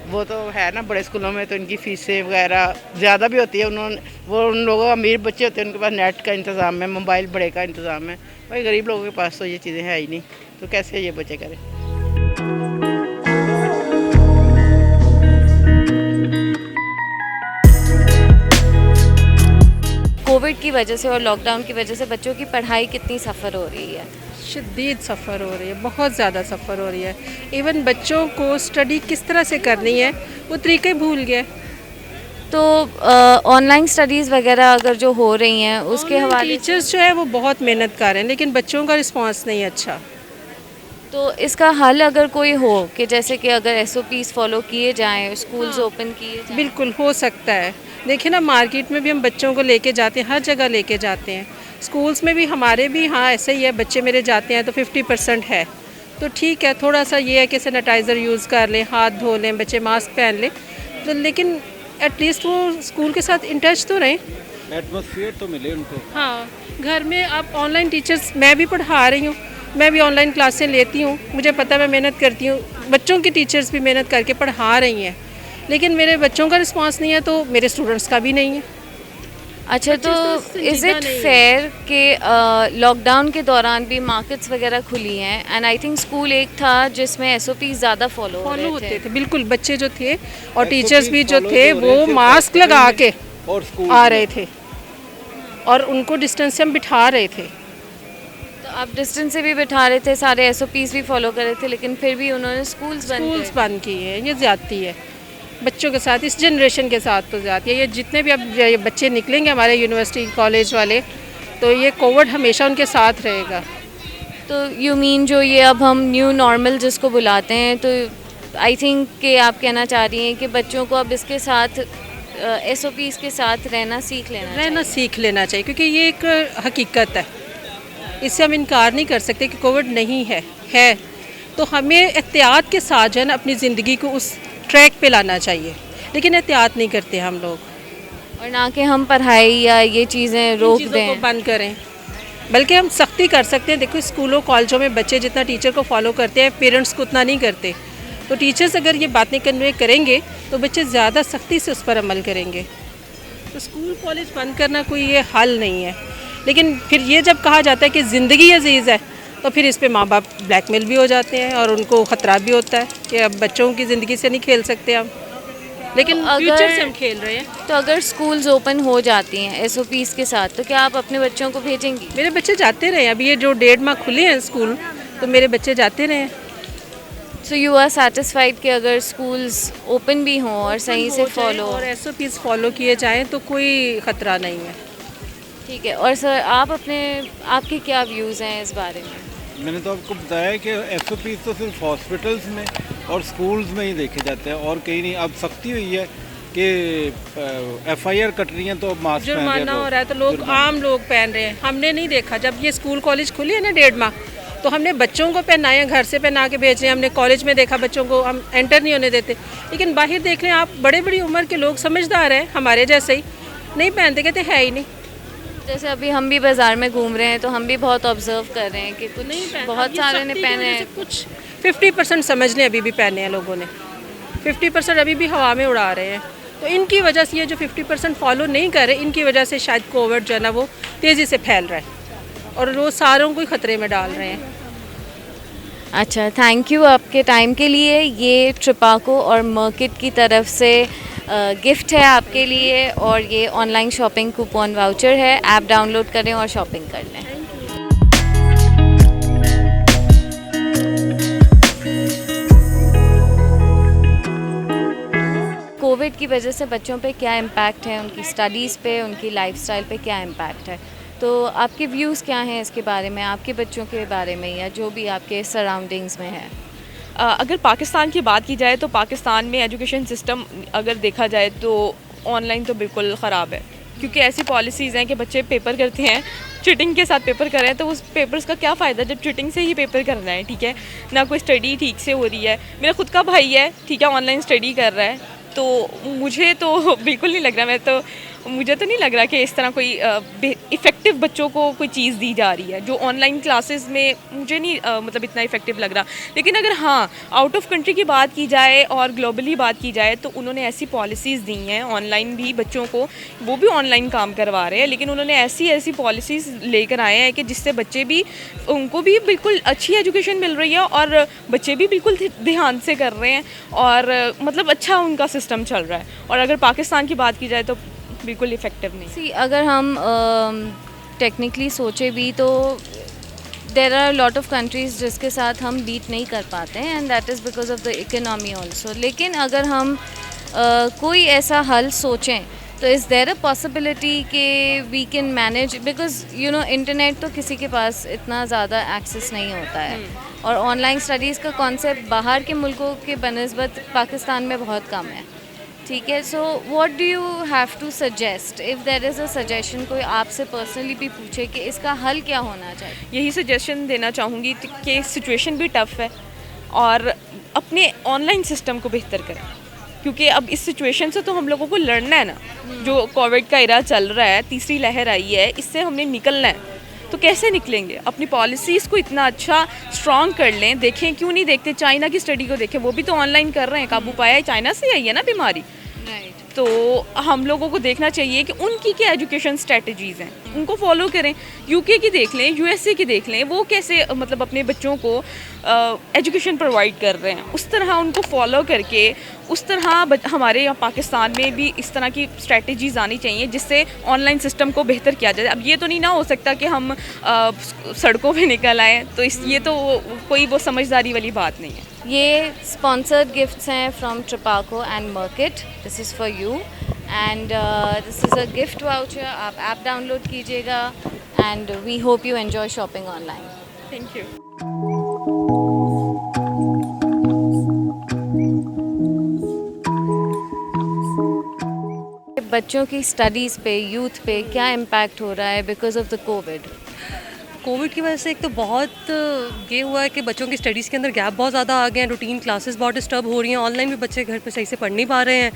वो तो है ना, बड़े स्कूलों में तो इनकी फ़ीसें वगैरह ज़्यादा भी होती है, उन लोगों अमीर बच्चे होते हैं उनके पास नेट का इंतज़ाम है, मोबाइल बड़े का इंतज़ाम है, भाई गरीब लोगों के पास तो ये चीज़ें है ही नहीं, तो कैसे ये बच्चे करें? कोविड की वजह से और लॉकडाउन की वजह से बच्चों की पढ़ाई कितनी सफ़र हो रही है? शदीद सफ़र हो रही है, बहुत ज़्यादा सफ़र हो रही है। इवन बच्चों को स्टडी किस तरह से करनी है वो तरीके भूल गए। तो ऑनलाइन स्टडीज़ वगैरह अगर जो हो रही हैं उसके हवाले टीचर्स जो है वो बहुत मेहनत कर रहे हैं, लेकिन बच्चों का रिस्पांस नहीं अच्छा। तो इसका हल अगर कोई हो कि जैसे कि अगर SOPs फॉलो किए जाएं, स्कूल्स ओपन किए जाएं? बिल्कुल हो सकता है। देखिए ना, मार्केट में भी हम बच्चों को लेके जाते हैं, हर जगह लेके जाते हैं, स्कूल्स में भी हमारे भी हाँ ऐसे ही है, बच्चे मेरे जाते हैं तो 50% है, तो ठीक है, थोड़ा सा ये है कि सैनिटाइज़र यूज़ कर लें, हाथ धो लें, बच्चे मास्क पहन लें, तो लेकिन एटलीस्ट वो स्कूल के साथ इन टच तो रहें, एटमॉस्फेयर तो मिले उनको। हाँ, घर में आप ऑनलाइन टीचर्स, मैं भी पढ़ा रही हूँ, मैं भी ऑनलाइन क्लासें लेती हूँ, मुझे पता है मैं मेहनत करती हूँ, बच्चों की टीचर्स भी मेहनत करके पढ़ा रही हैं, लेकिन मेरे बच्चों का रिस्पांस नहीं है तो मेरे स्टूडेंट्स का भी नहीं है। अच्छा, तो इज़ इट फेयर कि लॉकडाउन के दौरान भी मार्केट्स वगैरह खुली हैं एंड आई थिंक स्कूल एक था जिसमें SOPs ज़्यादा फॉलो होते थे? बिल्कुल, बच्चे जो थे और टीचर्स भी जो थे वो मास्क लगा के आ रहे थे और उनको डिस्टेंस से हम बिठा रहे थे। तो आप डिस्टेंस से भी बिठा रहे थे, सारे एसओपीज भी फॉलो कर रहे थे, लेकिन फिर भी उन्होंने स्कूल्स बंद किए हैं। ये ज़्यादती है बच्चों के साथ, इस जनरेशन के साथ तो ज़्यादती है। ये जितने भी अब ये बच्चे निकलेंगे हमारे यूनिवर्सिटी कॉलेज वाले, तो ये कोविड हमेशा उनके साथ रहेगा। तो यू मीन जो ये अब हम न्यू नॉर्मल जिसको बुलाते हैं, तो आई थिंक कि आप कहना चाह रही हैं कि बच्चों को अब इसके साथ एसओपीज के साथ रहना सीख लेना चाहिए, क्योंकि ये एक हकीकत है, इससे हम इनकार नहीं कर सकते कि कोविड नहीं है तो हमें एहतियात के साथ जो है ना अपनी ज़िंदगी को उस ट्रैक पे लाना चाहिए, लेकिन एहतियात नहीं करते हम लोग, और ना कि हम पढ़ाई या ये चीज़ें रोक दें, बंद करें, बल्कि हम सख्ती कर सकते हैं। देखो स्कूलों कॉलेजों में बच्चे जितना टीचर को फॉलो करते हैं, पेरेंट्स को उतना नहीं करते, तो टीचर्स अगर ये बातें कन्वे करेंगे तो बच्चे ज़्यादा सख्ती से उस पर अमल करेंगे। तो स्कूल कॉलेज बंद करना कोई ये हल नहीं है, लेकिन फिर ये जब कहा जाता है कि ज़िंदगी अजीज़ है, तो फिर इस पे माँ बाप ब्लैकमेल भी हो जाते हैं और उनको ख़तरा भी होता है कि अब बच्चों की ज़िंदगी से नहीं खेल सकते हम, लेकिन फ्यूचर से हम खेल रहे हैं। तो अगर स्कूल्स ओपन हो जाती हैं एसओपीज के साथ, तो क्या आप अपने बच्चों को भेजेंगी? मेरे बच्चे जाते रहे, अभी ये जो 1.5 माह खुले हैं स्कूल, तो मेरे बच्चे जाते रहे। सो यू आर सेटिस्फाइड कि अगर स्कूल्स ओपन भी हों और सही से फॉलो और एसओपीज फॉलो किए जाएँ तो कोई ख़तरा नहीं है। ठीक है। और सर आपके क्या व्यूज़ हैं इस बारे में? मैंने तो आपको बताया कि एसओपीज तो सिर्फ हॉस्पिटल्स में और स्कूल्स में ही देखे जाते हैं और कहीं नहीं। अब सख्ती हुई है कि एफआईआर कट रही हैं तो मास्क जुर्माना हो रहा है, तो लोग आम लोग पहन रहे हैं। हमने नहीं देखा जब ये स्कूल कॉलेज खुली है ना 1.5 माह, तो हमने बच्चों को पहनाए, घर से पहना के भेज रहे हैं। हमने कॉलेज में देखा बच्चों को हम एंटर नहीं होने देते, लेकिन बाहर देख लें आप, बड़े बड़ी उम्र के लोग समझदार हैं हमारे जैसे ही, नहीं पहनते, कहते है ही नहीं। जैसे अभी हम भी बाज़ार में घूम रहे हैं तो हम भी बहुत ऑब्जर्व कर रहे हैं कि कुछ नहीं बहुत सारे ने पहने हैं, कुछ 50% समझ लें अभी भी पहने हैं लोगों ने, 50% अभी भी हवा में उड़ा रहे हैं। तो इनकी वजह से ये जो 50% फॉलो नहीं कर रहे, इनकी वजह से शायद कोविड जो है ना वो तेज़ी से फैल रहा है और वो सारों को ही ख़तरे में डाल रहे हैं। अच्छा, थैंक यू आपके टाइम के लिए। ये ट्रिपाको और मार्केट की तरफ से गिफ्ट है आपके लिए, और ये ऑनलाइन शॉपिंग कूपन वाउचर है। ऐप डाउनलोड करें और शॉपिंग कर लें। कोविड की वजह से बच्चों पे क्या इम्पैक्ट है, उनकी स्टडीज़ पे, उनकी लाइफस्टाइल पे क्या इम्पैक्ट है, तो आपके व्यूज़ क्या हैं इसके बारे में, आपके बच्चों के बारे में या जो भी आपके सराउंडिंग्स में है? अगर पाकिस्तान की बात की जाए तो पाकिस्तान में एजुकेशन सिस्टम अगर देखा जाए तो ऑनलाइन तो बिल्कुल ख़राब है, क्योंकि ऐसी पॉलिसीज़ हैं कि बच्चे पेपर करते हैं, चीटिंग के साथ पेपर कर रहे हैं, तो उस पेपर्स का क्या फ़ायदा जब चीटिंग से ही पेपर करना है, ठीक है ना, कोई स्टडी ठीक से हो रही है। मेरा खुद का भाई है, ठीक है, ऑनलाइन स्टडी कर रहा है, तो मुझे तो बिल्कुल नहीं लग रहा, मुझे तो नहीं लग रहा कि इस तरह कोई इफ़ेक्टिव बच्चों को कोई चीज़ दी जा रही है जो ऑनलाइन क्लासेस में, मुझे नहीं मतलब इतना इफ़ेक्टिव लग रहा। लेकिन अगर हाँ आउट ऑफ कंट्री की बात की जाए और ग्लोबली बात की जाए तो उन्होंने ऐसी पॉलिसीज़ दी हैं ऑनलाइन भी बच्चों को, वो भी ऑनलाइन काम करवा रहे हैं, लेकिन उन्होंने ऐसी पॉलिसीज़ लेकर आए हैं कि जिससे बच्चे भी, उनको भी बिल्कुल अच्छी एजुकेशन मिल रही है और बच्चे भी बिल्कुल ध्यान से कर रहे हैं और मतलब अच्छा उनका सिस्टम चल रहा है। और अगर पाकिस्तान की बात की जाए तो बिल्कुल इफ़ेक्टिव नहीं। अगर हम टेक्निकली सोचे भी तो there are lot of countries जिसके साथ हम बीट नहीं कर पाते हैं, and that is because of the economy also. लेकिन अगर हम कोई ऐसा हल सोचें तो इज़ देयर अ पॉसिबिलिटी कि we can manage, because you know internet तो किसी के पास इतना ज़्यादा एक्सेस नहीं होता है, और ऑनलाइन स्टडीज़ का कॉन्सेप्ट बाहर के मुल्कों के बनस्बत पाकिस्तान में बहुत कम है, ठीक है। So what do you have to suggest, if there is a suggestion, कोई आपसे पर्सनली भी पूछे कि इसका हल क्या होना चाहिए? यही सजेशन देना चाहूँगी कि सिचुएशन भी टफ़ है और अपने ऑनलाइन सिस्टम को बेहतर करें, क्योंकि अब इस सिचुएशन से तो हम लोगों को लड़ना है ना। जो कोविड का एरा चल रहा है, तीसरी लहर आई है, इससे हमने निकलना है, तो कैसे निकलेंगे? अपनी पॉलिसीज़ को इतना अच्छा स्ट्रॉन्ग कर लें। देखें, क्यों नहीं देखते, चाइना की स्टडी को देखें, वो भी तो ऑनलाइन कर रहे हैं, काबू पाया है, चाइना से आई है ना बीमारी। राइट। तो हम लोगों को देखना चाहिए कि उनकी क्या एजुकेशन स्ट्रेटजीज़ हैं, उनको फॉलो करें। यूके की देख लें, यूएसए की देख लें, वो कैसे मतलब अपने बच्चों को एजुकेशन प्रोवाइड कर रहे हैं, उस तरह उनको फॉलो करके उस तरह हमारे यहाँ पाकिस्तान में भी इस तरह की स्ट्रेटजीज़ आनी चाहिए जिससे ऑनलाइन सिस्टम को बेहतर किया जाए। अब ये तो नहीं ना हो सकता कि हम सड़कों पे निकल आएँ, तो ये तो कोई वो समझदारी वाली बात नहीं है। ये स्पॉन्सर्ड गिफ्ट्स हैं from Tripako and Merket, this is for you and this is a gift voucher. आप ऐप डाउनलोड कीजिएगा and we hope you enjoy shopping online. Thank you. बच्चों की स्टडीज़ पे, यूथ पे क्या इम्पैक्ट हो रहा है बिकॉज ऑफ द कोविड की वजह से एक तो बहुत ये हुआ है कि बच्चों की स्टडीज़ के अंदर गैप बहुत ज़्यादा आ गए हैं, रूटीन क्लासेस बहुत डिस्टर्ब हो रही हैं, ऑनलाइन भी बच्चे घर पे सही से पढ़ नहीं पा रहे हैं।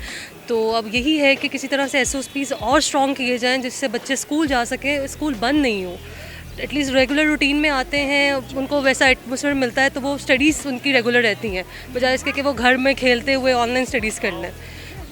तो अब यही है कि किसी तरह से SOPs और स्ट्रॉन्ग किए जाएँ जिससे बच्चे स्कूल जा सकें, स्कूल बंद नहीं हो, एटलीस्ट रेगुलर रूटीन में आते हैं, उनको वैसा एटमोसफेयर मिलता है तो वो स्टडीज़ उनकी रेगुलर रहती हैं, बजाय इसके कि वो घर में खेलते हुए ऑनलाइन स्टडीज़ कर लें।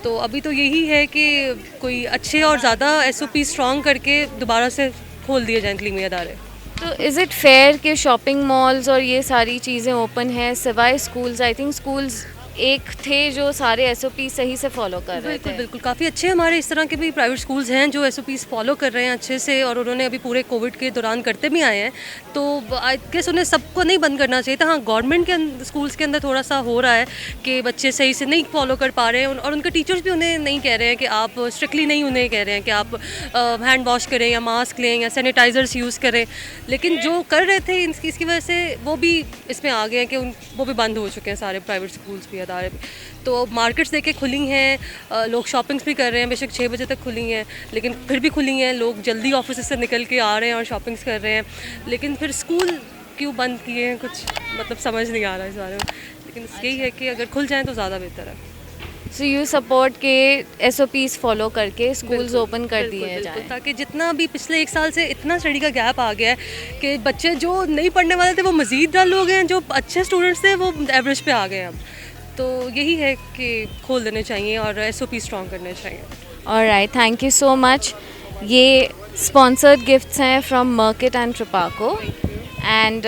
तो अभी तो यही है कि कोई अच्छे और ज़्यादा SOP स्ट्रॉन्ग करके दोबारा से खोल दिए जाएँ तालीमी अदारे। तो इज़ इट फेयर कि शॉपिंग मॉल्स और ये सारी चीज़ें ओपन हैं सिवाय स्कूल्स? आई थिंक स्कूल्स एक थे जो सारे SOP सही से फॉलो कर रहे थे। बिल्कुल काफ़ी अच्छे हमारे इस तरह के भी प्राइवेट स्कूल्स हैं जो SOPs फॉलो कर रहे हैं अच्छे से, और उन्होंने अभी पूरे कोविड के दौरान करते भी आए हैं। तो आई गेस उन्हें सबको नहीं बंद करना चाहिए था। हाँ, गवर्नमेंट के स्कूल्स के अंदर थोड़ा सा हो रहा है कि बच्चे सही से नहीं फॉलो कर पा रहे हैं, और उनके टीचर्स भी उन्हें नहीं कह रहे हैं कि आप स्ट्रिक्टली नहीं उन्हें कह रहे हैं कि आप हैंड वॉश करें या मास्क लें या सैनिटाइज़र्स यूज़ करें, लेकिन जो कर रहे थे इसकी वजह से वो भी इसमें आ गए हैं कि वो भी बंद हो चुके हैं सारे प्राइवेट स्कूल्स भी, अदारे भी। तो मार्केट्स देखे खुली हैं, लोग शॉपिंग्स भी कर रहे हैं, बेशक 6 बजे तक खुली हैं लेकिन फिर भी खुली हैं, लोग जल्दी ऑफिस से निकल के आ रहे हैं और शॉपिंग्स कर रहे हैं। लेकिन फिर स्कूल क्यों बंद किए हैं कुछ मतलब समझ नहीं आ रहा इस बारे में, लेकिन यही है कि अगर खुल जाएँ तो ज़्यादा बेहतर है। सो यू सपोर्ट के SOPs फॉलो करके स्कूल्स ओपन कर दिए जाएं, ताकि जितना भी पिछले 1 साल से इतना स्टडी का गैप आ गया है कि बच्चे जो नहीं पढ़ने वाले थे वो मज़ीद डल हो गए हैं, जो अच्छे स्टूडेंट्स थे वो एवरेज पे आ गए हैं अब। तो यही है कि खोल देने चाहिए और SOP स्ट्रॉन्ग करने चाहिए। Alright, thank you so much. ये स्पॉन्सर्ड गिफ्ट्स हैं from Merket and Tripako and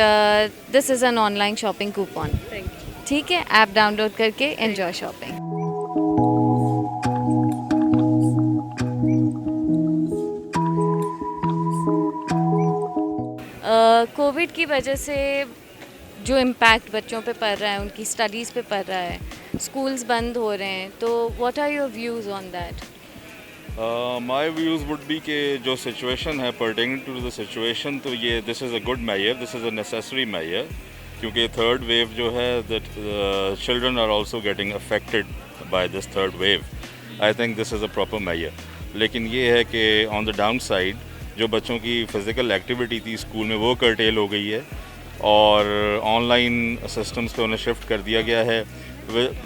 this is an online shopping coupon. ठीक है, ऐप डाउनलोड करके एंजॉय शॉपिंग। कोविड की वजह से जो इम्पैक्ट बच्चों पे पड़ रहा है, उनकी स्टडीज़ पे पड़ रहा है, स्कूल्स बंद हो रहे हैं, तो what are your views on that? My views would be कि जो सिचुएशन है पर्टेनिंग टू द सिचुएशन, तो ये this is a good measure, this is a necessary measure, क्योंकि थर्ड वेव जो है that children are also getting affected by this third wave. I think this is a proper measure. लेकिन ये है कि ऑन द डाउन साइड जो बच्चों की फ़िज़िकल एक्टिविटी थी स्कूल में वो कर्टेल हो गई है और ऑनलाइन सिस्टम्स पे उन्हें शिफ्ट कर दिया गया है।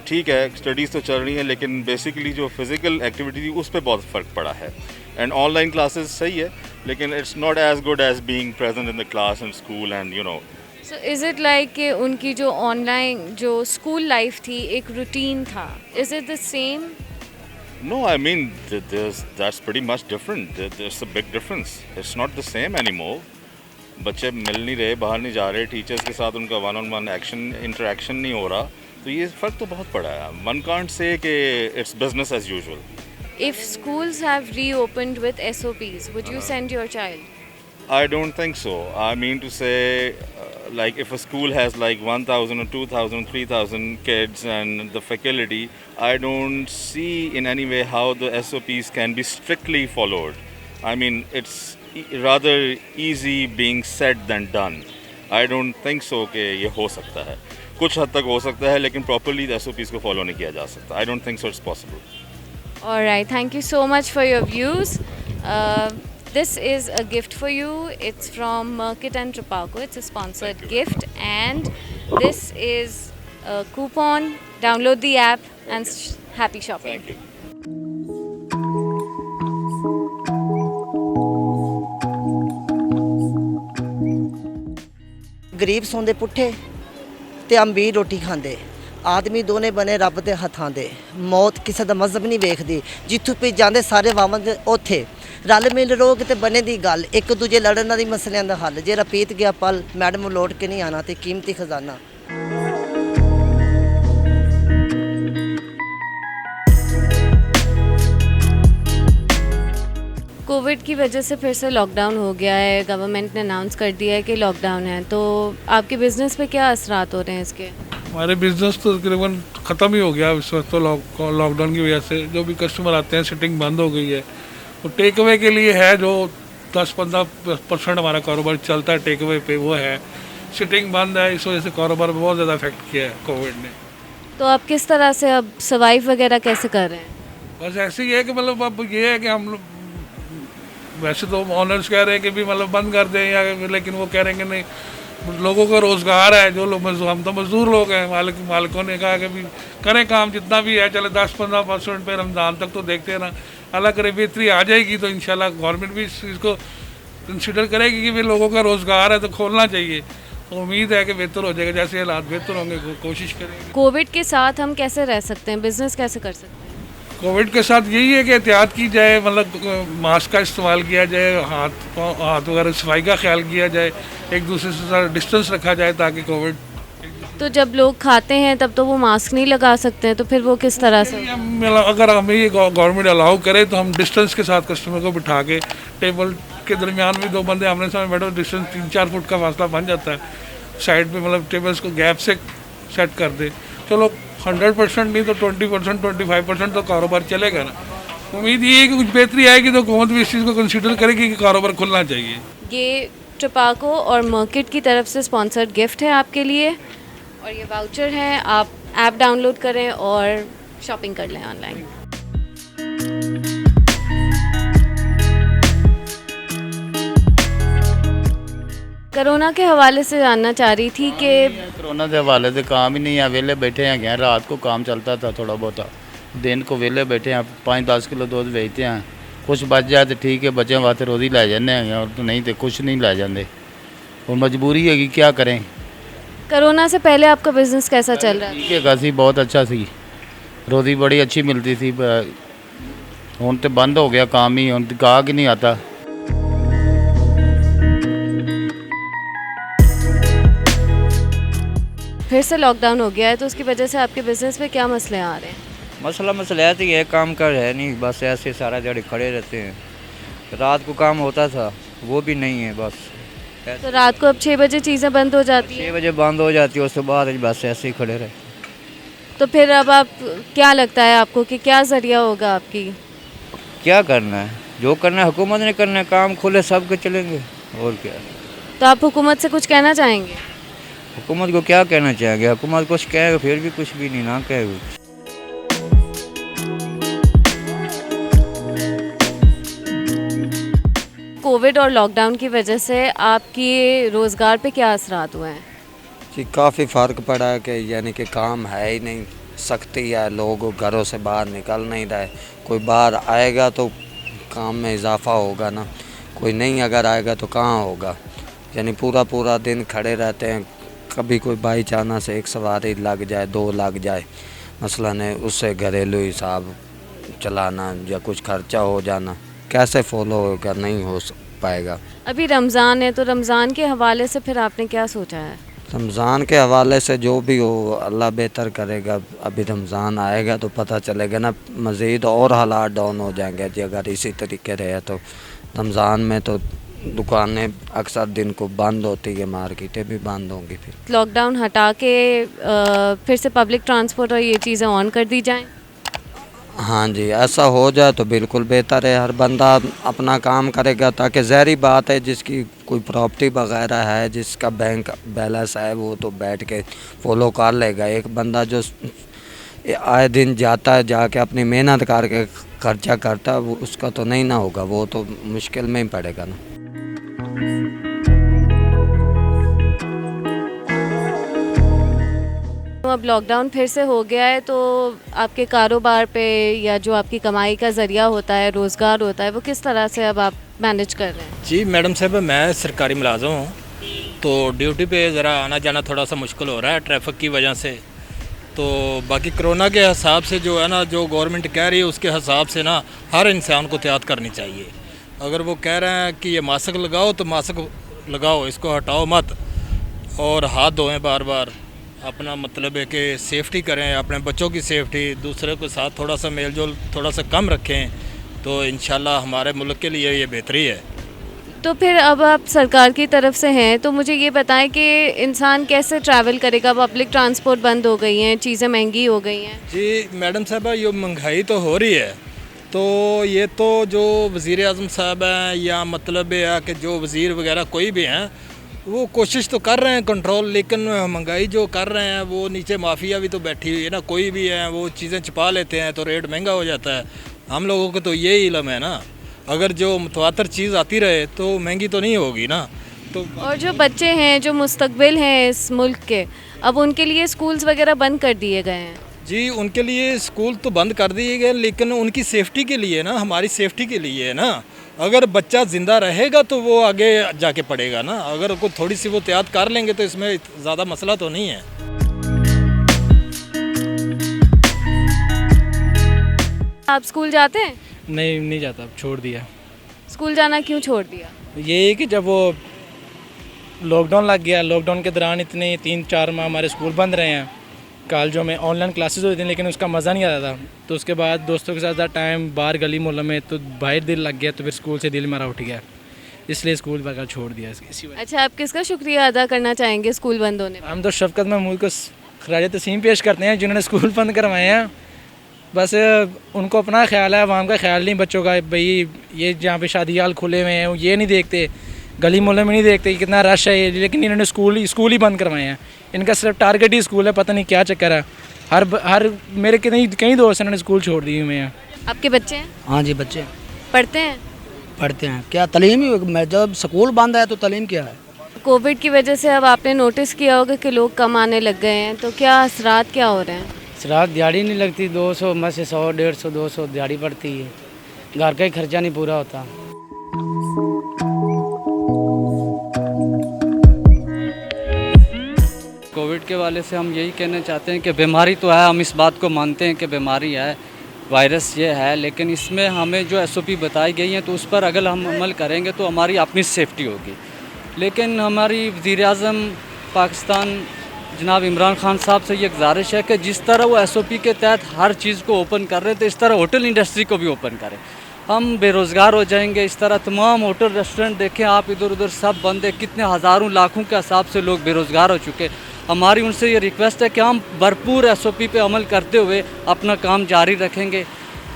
ठीक है, स्टडीज़ तो चल रही हैं लेकिन बेसिकली जो फिज़िकल एक्टिविटी थी उस पर बहुत फ़र्क पड़ा है। एंड ऑनलाइन क्लासेस सही है लेकिन it's not as good as being present in the class and school and you know. So is it like कि उनकी जो ऑनलाइन जो स्कूल लाइफ थी एक रूटीन था, is it the same? No, I mean that's pretty much different. There's a big difference. It's not the same anymore. बच्चे मिल नहीं रहे, बाहर नहीं जा रहे, टीचर्स के साथ उनका वन-ऑन-वन इंटरेक्शन नहीं हो रहा, तो ये फ़र्क तो बहुत पड़ा है। One can't say कि it's business as usual. If schools have reopened with SOPs, would you send your child? I don't think so. I mean to say, like if a school has like 1,000 or 2,000, 3,000 kids and the faculty, I don't see in any way how the SOPs can be strictly followed. I mean, it's rather easy being said than done. I don't think so कि ये हो सकता है। कुछ हद तक हो सकता है लेकिन properly the SOPs को follow नहीं किया जा सकता। I don't think so it's possible. All right, thank you so much for your views. This is a gift for you. It's from Merkit and Tripaco. It's a sponsored gift and this is a coupon. Download the app and happy shopping. Thank you. गरीब सोंदे पुट्ठे ते अमीर रोटी खांदे। ਆਦਮੀ ਦੋਨੇ ਬਣੇ ਰੱਬ ਦੇ ਹੱਥਾਂ ਦੇ। ਮੌਤ ਕਿਸੇ ਦਾ ਮਜ਼ਹਬ ਨਹੀਂ ਵੇਖਦੀ, ਜਿੱਥੋਂ ਵੀ ਜਾਂਦੇ ਸਾਰੇ ਵਾਵਨ ਉੱਥੇ ਰਲ ਮਿਲ ਰੋਗ ਤੇ ਬਣੇ ਦੀ ਗੱਲ, ਇੱਕ ਦੂਜੇ ਲੜਨ ਦੀ ਮਸਲਿਆਂ ਦਾ ਹੱਲ। ਜਿਹੜਾ ਪੀਤ ਗਿਆ ਪਲ ਮੈਡਮ ਲੌਟ ਕੇ ਨਹੀਂ ਆਣਾ ਤੇ ਕੀਮਤੀ ਖਜ਼ਾਨਾ। कोविड की वजह से फिर से लॉकडाउन हो गया है, गवर्नमेंट ने अनाउंस कर दिया है कि लॉकडाउन है, तो आपके बिज़नेस पे क्या असरात हो रहे हैं इसके? हमारे बिज़नेस तो तकरीबन ख़त्म ही हो गया इस वक्त तो लॉकडाउन की वजह से। जो भी कस्टमर आते हैं सिटिंग बंद हो गई है। तो टेक अवे के लिए है जो 10-15% हमारा कारोबार चलता है टेक अवे पे, वो है। सिटिंग बंद है, इस वजह से कारोबार में बहुत ज़्यादा इफेक्ट किया है कोविड ने। तो आप किस तरह से अब सर्वाइव वगैरह कैसे कर रहे हैं? बस ऐसे ही है कि मतलब अब ये है कि हम लोग वैसे तो ऑनर्स कह रहे हैं कि भी मतलब बंद कर दें या, लेकिन वो कह रहे हैं कि नहीं, लोगों का रोज़गार है, जो लोग हम तो मजदूर लोग हैं। मालिकों ने कहा कि भी करें काम जितना भी है, चले 10-15% पे रमज़ान तक तो देखते हैं ना, अल्लाह करे बेहतरी आ जाएगी तो इंशाल्लाह गवर्नमेंट भी इस चीज़ को कंसिडर करेगी कि भी लोगों का रोज़गार है तो खोलना चाहिए। तो उम्मीद है कि बेहतर हो जाएगा, जैसे हालात बेहतर होंगे कोशिश करेंगे। कोविड के साथ हम कैसे रह सकते हैं, बिज़नेस कैसे कर सकते हैं? कोविड के साथ यही है कि एहतियात की जाए, मतलब मास्क का इस्तेमाल किया जाए, हाथ वगैरह सफाई का ख्याल किया जाए, एक दूसरे से सारा डिस्टेंस रखा जाए ताकि कोविड। तो जब लोग खाते हैं तब तो वो मास्क नहीं लगा सकते हैं, तो फिर वो किस तरह से? अगर हमें ये गवर्नमेंट अलाउ करे तो हम डिस्टेंस के साथ कस्टमर को बिठा के टेबल के दरमियान में 2 बंदे आमने सामने बैठो, डिस्टेंस 3-4 फुट का फासला बन जाता है। साइड पे मतलब टेबल्स को गैप से सेट कर दे, चलो 100% नहीं तो 20%, 25% तो कारोबार चलेगा ना। उम्मीद ये है कि कुछ बेहतरी आएगी तो हुकूमत भी इस चीज़ को कंसीडर करेगी कि कारोबार खुलना चाहिए। ये टोबैको और मार्केट की तरफ से स्पॉन्सर्ड गिफ्ट है आपके लिए, और ये वाउचर है, आप ऐप डाउनलोड करें और शॉपिंग कर लें ऑनलाइन। कोरोना के हवाले से जानना चाह रही थी कि कोरोना के हवाले से काम ही नहीं है, वेले बैठे हैं। रात को काम चलता था थोड़ा बहुत, दिन को वेले बैठे हैं, 5-10 किलो दूध बेचते हैं। कुछ बच जाए तो ठीक है, बच्चों वास्ते रोज़ी लै जाने हैं, और तो नहीं तो कुछ नहीं लै जाते, और मजबूरी है कि क्या करें। कोरोना से पहले आपका बिज़नेस कैसा चल रहा है? ठीक है, कासी बहुत अच्छा सी, रोज़ी बड़ी अच्छी मिलती थी। हुण तो बंद हो गया काम ही, हुण गाहक ही नहीं आता। फिर से लॉकडाउन हो गया है, तो उसकी वजह से आपके बिज़नेस में क्या मसले आ रहे हैं? मसला तो ये काम कर है नहीं, बस ऐसे सारा दिहाड़ी खड़े रहते हैं। रात को काम होता था वो भी नहीं है, बस। तो रात को अब 6 बजे चीज़ें बंद हो जाती हैं? 6 बजे बंद हो जाती है, उसके बाद बस ऐसे ही खड़े रहे। तो फिर अब आप क्या लगता है आपको कि क्या ज़रिया होगा आपकी? क्या करना है, जो करना है हुकूमत ने करना है, काम खुले सब के चलेंगे, और क्या। तो आप हुकूमत से कुछ कहना चाहेंगे? हुकूमत को क्या कहना चाहेंगे, हुकूमत कुछ कहेगा फिर भी कुछ भी नहीं, ना कहेगा। कोविड और लॉकडाउन की वजह से आपकी रोज़गार पे क्या असरात हुए हैं? जी काफ़ी फ़र्क पड़ा है कि यानी कि काम है ही नहीं, सख्ती है, लोग घरों से बाहर निकल नहीं रहे। कोई बाहर आएगा तो काम में इजाफा होगा ना, कोई नहीं अगर आएगा तो कहाँ होगा। यानी पूरा दिन खड़े रहते हैं, कभी कोई बाई चांस से एक सवारी लग जाए, 2 लग जाए, मसलन है, उससे घरेलू हिसाब चलाना या कुछ खर्चा हो जाना कैसे फॉलो होगा, नहीं हो पाएगा। अभी रमज़ान है, तो रमज़ान के हवाले से फिर आपने क्या सोचा है? रमज़ान के हवाले से जो भी हो अल्लाह बेहतर करेगा। अभी रमज़ान आएगा तो पता चलेगा ना, मज़ीद और हालात डाउन हो जाएंगे जी अगर इसी तरीके रहे तो। रमज़ान में तो दुकानें अक्सर दिन को बंद होती है, मार्केटें भी बंद होंगी। फिर लॉकडाउन हटा के फिर से पब्लिक ट्रांसपोर्ट और ये चीज़ें ऑन कर दी जाएं? हाँ जी, ऐसा हो जाए तो बिल्कुल बेहतर है। हर बंदा अपना काम करेगा, ताकि ज़ाहिर बात है जिसकी कोई प्रॉपर्टी वगैरह है, जिसका बैंक बैलेंस है, वो तो बैठ के फॉलो कर लेगा। एक बंदा जो आए दिन जाता है, जाके अपनी मेहनत करके खर्चा करता है, वो उसका तो नहीं ना होगा, वो तो मुश्किल में ही पड़ेगा ना। अब लॉकडाउन फिर से हो गया है, तो आपके कारोबार पे या जो आपकी कमाई का ज़रिया होता है, रोज़गार होता है, वो किस तरह से अब आप मैनेज कर रहे हैं? जी मैडम साहब, मैं सरकारी मुलाज़िम हूँ, तो ड्यूटी पे ज़रा आना जाना थोड़ा सा मुश्किल हो रहा है ट्रैफिक की वजह से। तो बाकी कोरोना के हिसाब से जो है ना, जो गवर्नमेंट कह रही है उसके हिसाब से ना हर इंसान को एहतियात करनी चाहिए। अगर वो कह रहे हैं कि ये मास्क लगाओ तो मास्क लगाओ, इसको हटाओ मत, और हाथ धोएं बार बार। अपना मतलब है कि सेफ्टी करें, अपने बच्चों की सेफ्टी, दूसरे के साथ थोड़ा सा मेल जोल थोड़ा सा कम रखें, तो इंशाल्लाह हमारे मुल्क के लिए ये बेहतरी है। तो फिर अब आप सरकार की तरफ से हैं, तो मुझे ये बताएं कि इंसान कैसे ट्रैवल करेगा? पब्लिक ट्रांसपोर्ट बंद हो गई हैं, चीज़ें महंगी हो गई हैं। जी मैडम साहबा, ये महंगाई तो हो रही है, तो ये तो जो वज़ीर आज़म साहब हैं या मतलब है कि जो वज़ीर वगैरह कोई भी हैं, वो कोशिश तो कर रहे हैं कंट्रोल, लेकिन महंगाई जो कर रहे हैं वो नीचे माफिया भी तो बैठी हुई है ना, कोई भी है वो चीज़ें छिपा लेते हैं तो रेट महंगा हो जाता है। हम लोगों को तो यही इल्म है ना, अगर जो मुतवातर चीज़ आती रहे तो महंगी तो नहीं होगी ना। तो और जो बच्चे हैं, जो मुस्तकबिल हैं इस मुल्क के, अब उनके लिए स्कूल्स वगैरह बंद कर दिए गए हैं। जी उनके लिए स्कूल तो बंद कर दिए गए, लेकिन उनकी सेफ्टी के लिए ना, हमारी सेफ्टी के लिए है ना। अगर बच्चा ज़िंदा रहेगा तो वो आगे जाके पढ़ेगा ना, अगर कोई थोड़ी सी वो एहतियात कर लेंगे तो इसमें ज़्यादा मसला तो नहीं है। आप स्कूल जाते हैं? नहीं जाता, छोड़ दिया। स्कूल जाना क्यों छोड़ दिया? ये कि जब वो लॉकडाउन लग गया, लॉकडाउन के दौरान इतने 3-4 माह हमारे स्कूल बंद रहे हैं, कॉलेजों में ऑनलाइन क्लासेस होती थी, लेकिन उसका मज़ा नहीं आता था। तो उसके बाद दोस्तों के साथ टाइम बाहर गली मोहल्ले में, तो बाहर दिल लग गया, तो फिर स्कूल से दिल मेरा उठ गया, इसलिए स्कूल वगैरह छोड़ दिया इसी वजह। अच्छा, आप किसका शुक्रिया अदा करना चाहेंगे स्कूल बंद होने पर? हम तो शफकत महमूद को खराज तस्लीम पेश करते हैं, जिन्होंने स्कूल बंद करवाए हैं। बस उनको अपना ख्याल है, आवाम का ख्याल नहीं, बच्चों का। भाई ये जहाँ पे शादी हाल खुले हुए हैं ये नहीं देखते, गली मोहल्ले में नहीं देखते कितना रश है, लेकिन इन्होंने स्कूल ही बंद करवाए हैं। इनका सिर्फ टारगेट ही स्कूल है, पता नहीं क्या चक्कर है। हर मेरे कई दोस्त इन्होंने स्कूल छोड़ दिए हुए हैं। आपके बच्चे हैं? हाँ जी, बच्चे पढ़ते हैं? पढ़ते हैं। क्या तलीम ही, जब स्कूल बंद है तो तलीम क्या है। कोविड की वजह से अब आपने नोटिस किया होगा कि लोग कम आने लग गए हैं, तो क्या असरात क्या हो रहे हैं? रात दिहाड़ी नहीं लगती, 200 में से 100, 150, 200 दिहाड़ी पड़ती है, घर का ही खर्चा नहीं पूरा होता। कोविड के वाले से हम यही कहना चाहते हैं कि बीमारी तो है, हम इस बात को मानते हैं कि बीमारी है, वायरस ये है, लेकिन इसमें हमें जो SOP बताई गई हैं तो उस पर अगर हम अमल करेंगे तो हमारी अपनी सेफ्टी होगी। लेकिन हमारी वज़ीर आज़म पाकिस्तान जनाब इमरान खान साहब से ये गुजारिश है कि जिस तरह वो SOP के तहत हर चीज़ को ओपन कर रहे थे, इस तरह होटल इंडस्ट्री को भी ओपन करें। हम बेरोज़गार हो जाएंगे, इस तरह तमाम होटल रेस्टोरेंट देखें आप, इधर उधर सब बंद है, कितने हज़ारों लाखों के हिसाब से लोग बेरोज़गार हो चुके। हमारी उनसे ये रिक्वेस्ट है कि हम भरपूर SOP पे अमल करते हुए अपना काम जारी रखेंगे।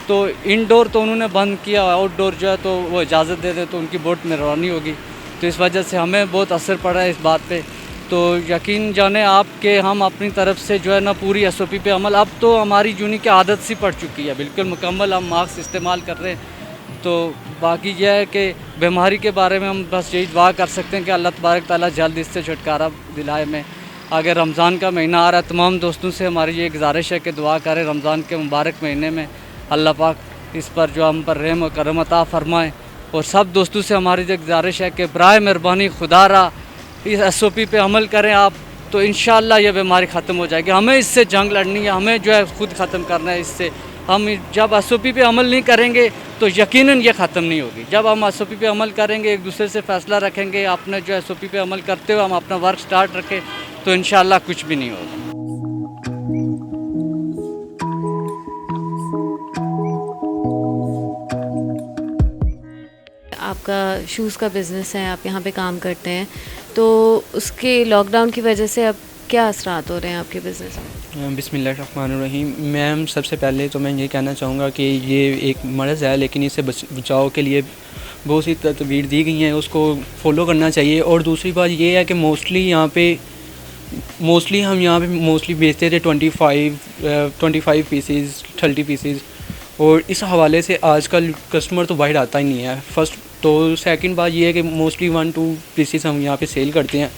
तो इनडोर तो उन्होंने बंद किया, आउटडोर जो है तो वो इजाज़त दे दे तो उनकी बहुत मेहरबानी होगी। तो इस वजह से हमें बहुत असर पड़ा है इस बात पे। तो यकीन जाने आप कि हम अपनी तरफ से जो है ना पूरी SOP पे अमल, अब तो हमारी जूनी की आदत सी पड़ चुकी है, बिल्कुल मुकम्मल हम मास्क इस्तेमाल कर रहे हैं। तो बाकी यह है कि बीमारी के बारे में हम बस यही दुआ कर सकते हैं कि अल्लाह तबारक ताला जल्द इससे छुटकारा दिलाए। में आगे रमज़ान का महीना आ रहा है, तमाम दोस्तों से हमारी ये गुजारिश है कि दुआ करें रमज़ान के मुबारक महीने में अल्लाह पाक इस पर जो हम पर रहम और करम अता फरमाए। और सब दोस्तों से हमारी ये गुजारिश है कि बराए मेहरबानी खुदारा इस SOP पे अमल करें आप, तो इंशाअल्लाह ये बीमारी ख़त्म हो जाएगी। हमें इससे जंग लड़नी है, हमें जो है ख़ुद ख़त्म करना है इससे। हम जब SOP पे अमल नहीं करेंगे तो यकीनन ये ख़त्म नहीं होगी। जब हम SOP पे अमल करेंगे, एक दूसरे से फ़ैसला रखेंगे, अपने जो SOP पे अमल करते हुए हम अपना वर्क स्टार्ट रखें, तो इंशाअल्लाह कुछ भी नहीं होगा। आपका शूज़ का बिज़नेस है, आप यहाँ पे काम करते हैं, तो उसके लॉकडाउन की वजह से अब क्या असरात हो रहे हैं आपके बिज़नेस में? बिस्मिल्लाहिर्रहमानिर्रहीम। मैम सबसे पहले तो मैं ये कहना चाहूँगा कि ये एक मर्ज़ है, लेकिन इसे बचाव के लिए बहुत सी तदबीर दी गई हैं, उसको फॉलो करना चाहिए। और दूसरी बात ये है कि मोस्टली हम यहाँ पे बेचते थे 25 पीसेस 30 पीसेस, और इस हवाले से आजकल कस्टमर तो बाहर आता ही नहीं है फर्स्ट। तो सेकंड बात ये है कि मोस्टली 1-2 पीसेस हम यहाँ पे सेल करते हैं,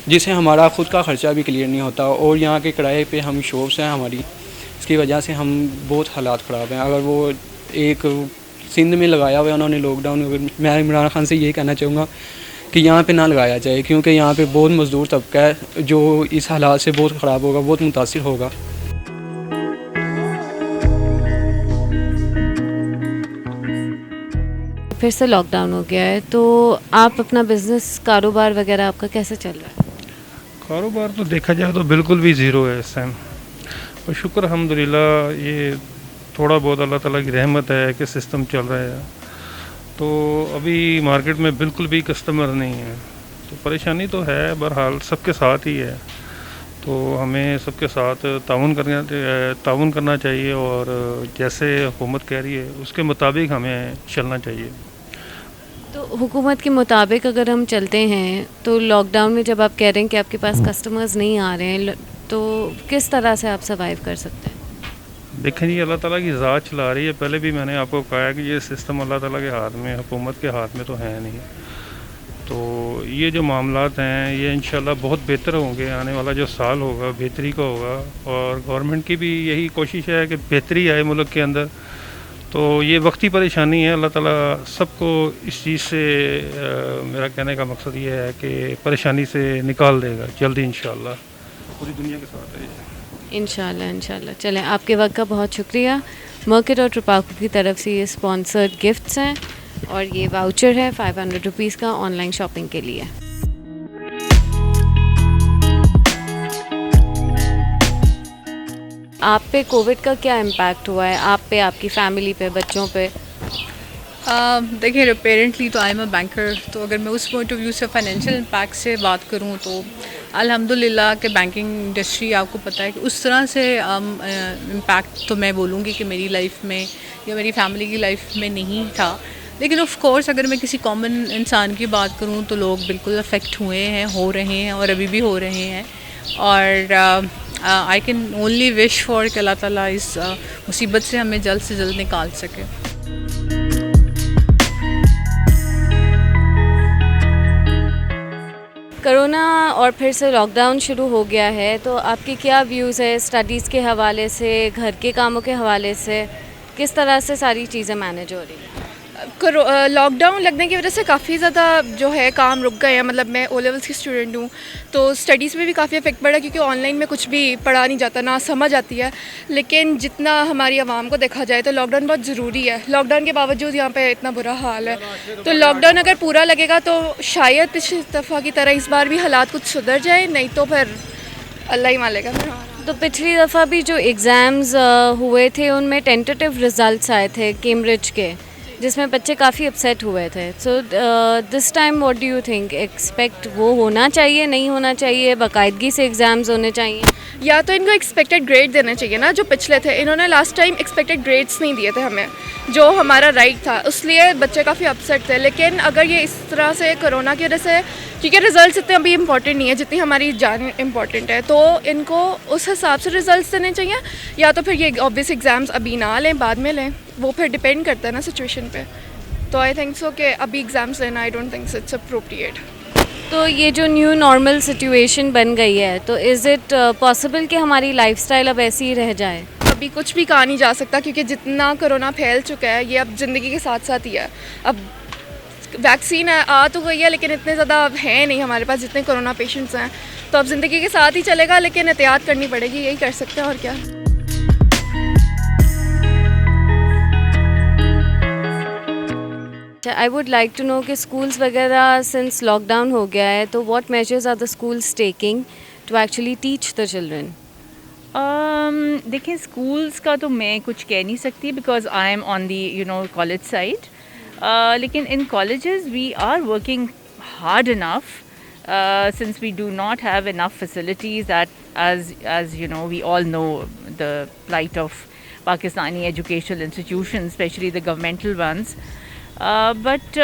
जिससे हमारा ख़ुद का ख़र्चा भी क्लियर नहीं होता। और यहाँ के किराए पे हम शॉप्स हैं हमारी, इसकी वजह से हम बहुत हालात ख़राब हैं। अगर वो एक सिंध में लगाया हुआ है उन्होंने लॉकडाउन, मैं इमरान खान से यही कहना चाहूँगा कि यहाँ पे ना लगाया जाए, क्योंकि यहाँ पे बहुत मज़दूर तबका है जो इस हालात से बहुत ख़राब होगा, बहुत मुतासिर होगा। फिर से लॉकडाउन हो गया है, तो आप अपना बिजनेस कारोबार वगैरह आपका कैसे चल रहा है? कारोबार तो देखा जाए तो बिल्कुल भी ज़ीरो है इस टाइम, और शुक्र अल्हम्दुलिल्लाह ये थोड़ा बहुत अल्लाह ताला की रहमत है कि सिस्टम चल रहा है। तो अभी मार्केट में बिल्कुल भी कस्टमर नहीं है, तो परेशानी तो है, बहरहाल सबके साथ ही है। तो हमें सबके साथ ताउन करना चाहिए, और जैसे हुकूमत कह रही है उसके मुताबिक हमें चलना चाहिए। तो हुकूमत के मुताबिक अगर हम चलते हैं तो लॉकडाउन में जब आप कह रहे हैं कि आपके पास कस्टमर्स नहीं आ रहे हैं, तो किस तरह से आप सर्वाइव कर सकते हैं? देखें जी, अल्लाह ताला की ज़ात चला रही है। पहले भी मैंने आपको कहा कि ये सिस्टम अल्लाह ताला के हाथ में, हुकूमत के हाथ में तो है नहीं। तो ये जो मामलात हैं ये इंशाल्लाह बहुत बेहतर होंगे, आने वाला जो साल होगा बेहतरी का होगा, और गवर्नमेंट की भी यही कोशिश है कि बेहतरी आए मुल्क के अंदर। तो ये वक्ती परेशानी है, अल्लाह ताला सबको इस चीज़ से मेरा कहने का मकसद ये है कि परेशानी से निकाल देगा जल्दी इंशाल्लाह, पूरी दुनिया के साथ है। इंशाल्लाह इंशाल्लाह। चलें, आपके वक्त का बहुत शुक्रिया। मार्केट और ट्रपाको की तरफ से ये स्पॉन्सर्ड गिफ्ट्स हैं, और ये वाउचर है 500 रुपीज़ का ऑनलाइन शॉपिंग के लिए। आप पे कोविड का क्या इम्पैक्ट हुआ है, आप पे, आपकी फैमिली पे, बच्चों पे? देखिए, पेरेंटली तो आई एम अ बैंकर, तो अगर मैं उस पॉइंट ऑफ व्यू से फाइनेंशियल इम्पैक्ट से बात करूं तो अल्हम्दुलिल्लाह कि बैंकिंग इंडस्ट्री आपको पता है कि उस तरह से इम्पैक्ट तो मैं बोलूँगी कि मेरी लाइफ में या मेरी फैमिली की लाइफ में नहीं था। लेकिन ऑफ कोर्स अगर मैं किसी कॉमन इंसान की बात करूं तो लोग बिल्कुल अफेक्ट हुए हैं, हो रहे हैं और अभी भी हो रहे हैं। और I can only wish for कि अल्लाह ताला इस मुसीबत से हमें जल्द से जल्द निकाल सके। कोरोना और फिर से लॉकडाउन शुरू हो गया है, तो आपकी क्या व्यूज़ है स्टडीज़ के हवाले से, घर के कामों के हवाले से, किस तरह से सारी चीज़ें मैनेज हो रही हैं? लॉकडाउन लगने की वजह से काफ़ी ज़्यादा जो है काम रुक गए हैं। मतलब मैं ओ लेवल्स की स्टूडेंट हूँ, तो स्टडीज़ में भी काफ़ी इफेक्ट पड़ा, क्योंकि ऑनलाइन में कुछ भी पढ़ा नहीं जाता, ना समझ आती है। लेकिन जितना हमारी आवाम को देखा जाए तो लॉकडाउन बहुत ज़रूरी है। लॉकडाउन के बावजूद यहाँ पे इतना बुरा हाल है, तो लॉकडाउन अगर पूरा लगेगा तो शायद पिछली दफ़ा की तरह इस बार भी हालात कुछ सुधर जाए, नहीं तो फिर अल्लाह ही मालेगा। तो पिछली दफ़ा भी जो एग्ज़ाम्स हुए थे उनमें टेंटेटिव रिज़ल्ट्स आए थे कैम्ब्रिज के, जिसमें बच्चे काफ़ी अपसेट हुए थे। So this time what do you think, expect वो होना चाहिए, नहीं होना चाहिए, बाकायदगी से एग्ज़ाम्स होने चाहिए? या तो इनको एक्सपेक्टेड ग्रेड देने चाहिए ना, जो पिछले थे। इन्होंने लास्ट टाइम एक्सपेक्टेड ग्रेड्स नहीं दिए थे हमें, जो हमारा राइट था, इसलिए बच्चे काफ़ी अपसेट थे। लेकिन अगर ये इस तरह से कोरोना की वजह से, क्योंकि रिज़ल्ट इतने अभी इंपॉर्टेंट नहीं है जितनी हमारी जान इंपॉर्टेंट है, तो इनको उस हिसाब से रिज़ल्ट देने चाहिए, या तो फिर ये ऑब्वियस एग्ज़ाम्स अभी ना लें, बाद में लें, वो फिर डिपेंड करता है ना सिचुएशन पे। तो आई थिंक सो कि अभी एग्ज़ाम्स लेना, I don't think it's appropriate. तो ये जो न्यू नॉर्मल सिचुएशन बन गई है, तो इज़ इट पॉसिबल कि हमारी लाइफस्टाइल अब ऐसी ही रह जाए? अभी कुछ भी कहा नहीं जा सकता, क्योंकि जितना कोरोना फैल चुका है ये अब ज़िंदगी के साथ साथ ही है। अब वैक्सीन आ तो गई है, लेकिन इतने ज़्यादा अब हैं नहीं हमारे पास जितने कोरोना पेशेंट्स हैं, तो अब ज़िंदगी के साथ ही चलेगा, लेकिन एहतियात करनी पड़ेगी, यही कर सकते हैं और क्या। I would like to know कि स्कूल्स वगैरह सिंस लॉकडाउन हो गया है, तो what measures are the schools taking to actually teach the children? देखिए, स्कूल्स का तो मैं कुछ कह नहीं सकती, because I am on the college side. लेकिन in colleges we are working hard enough, since we do not have enough facilities, that as you know, we all know the plight of Pakistani educational institutions, especially the governmental ones. But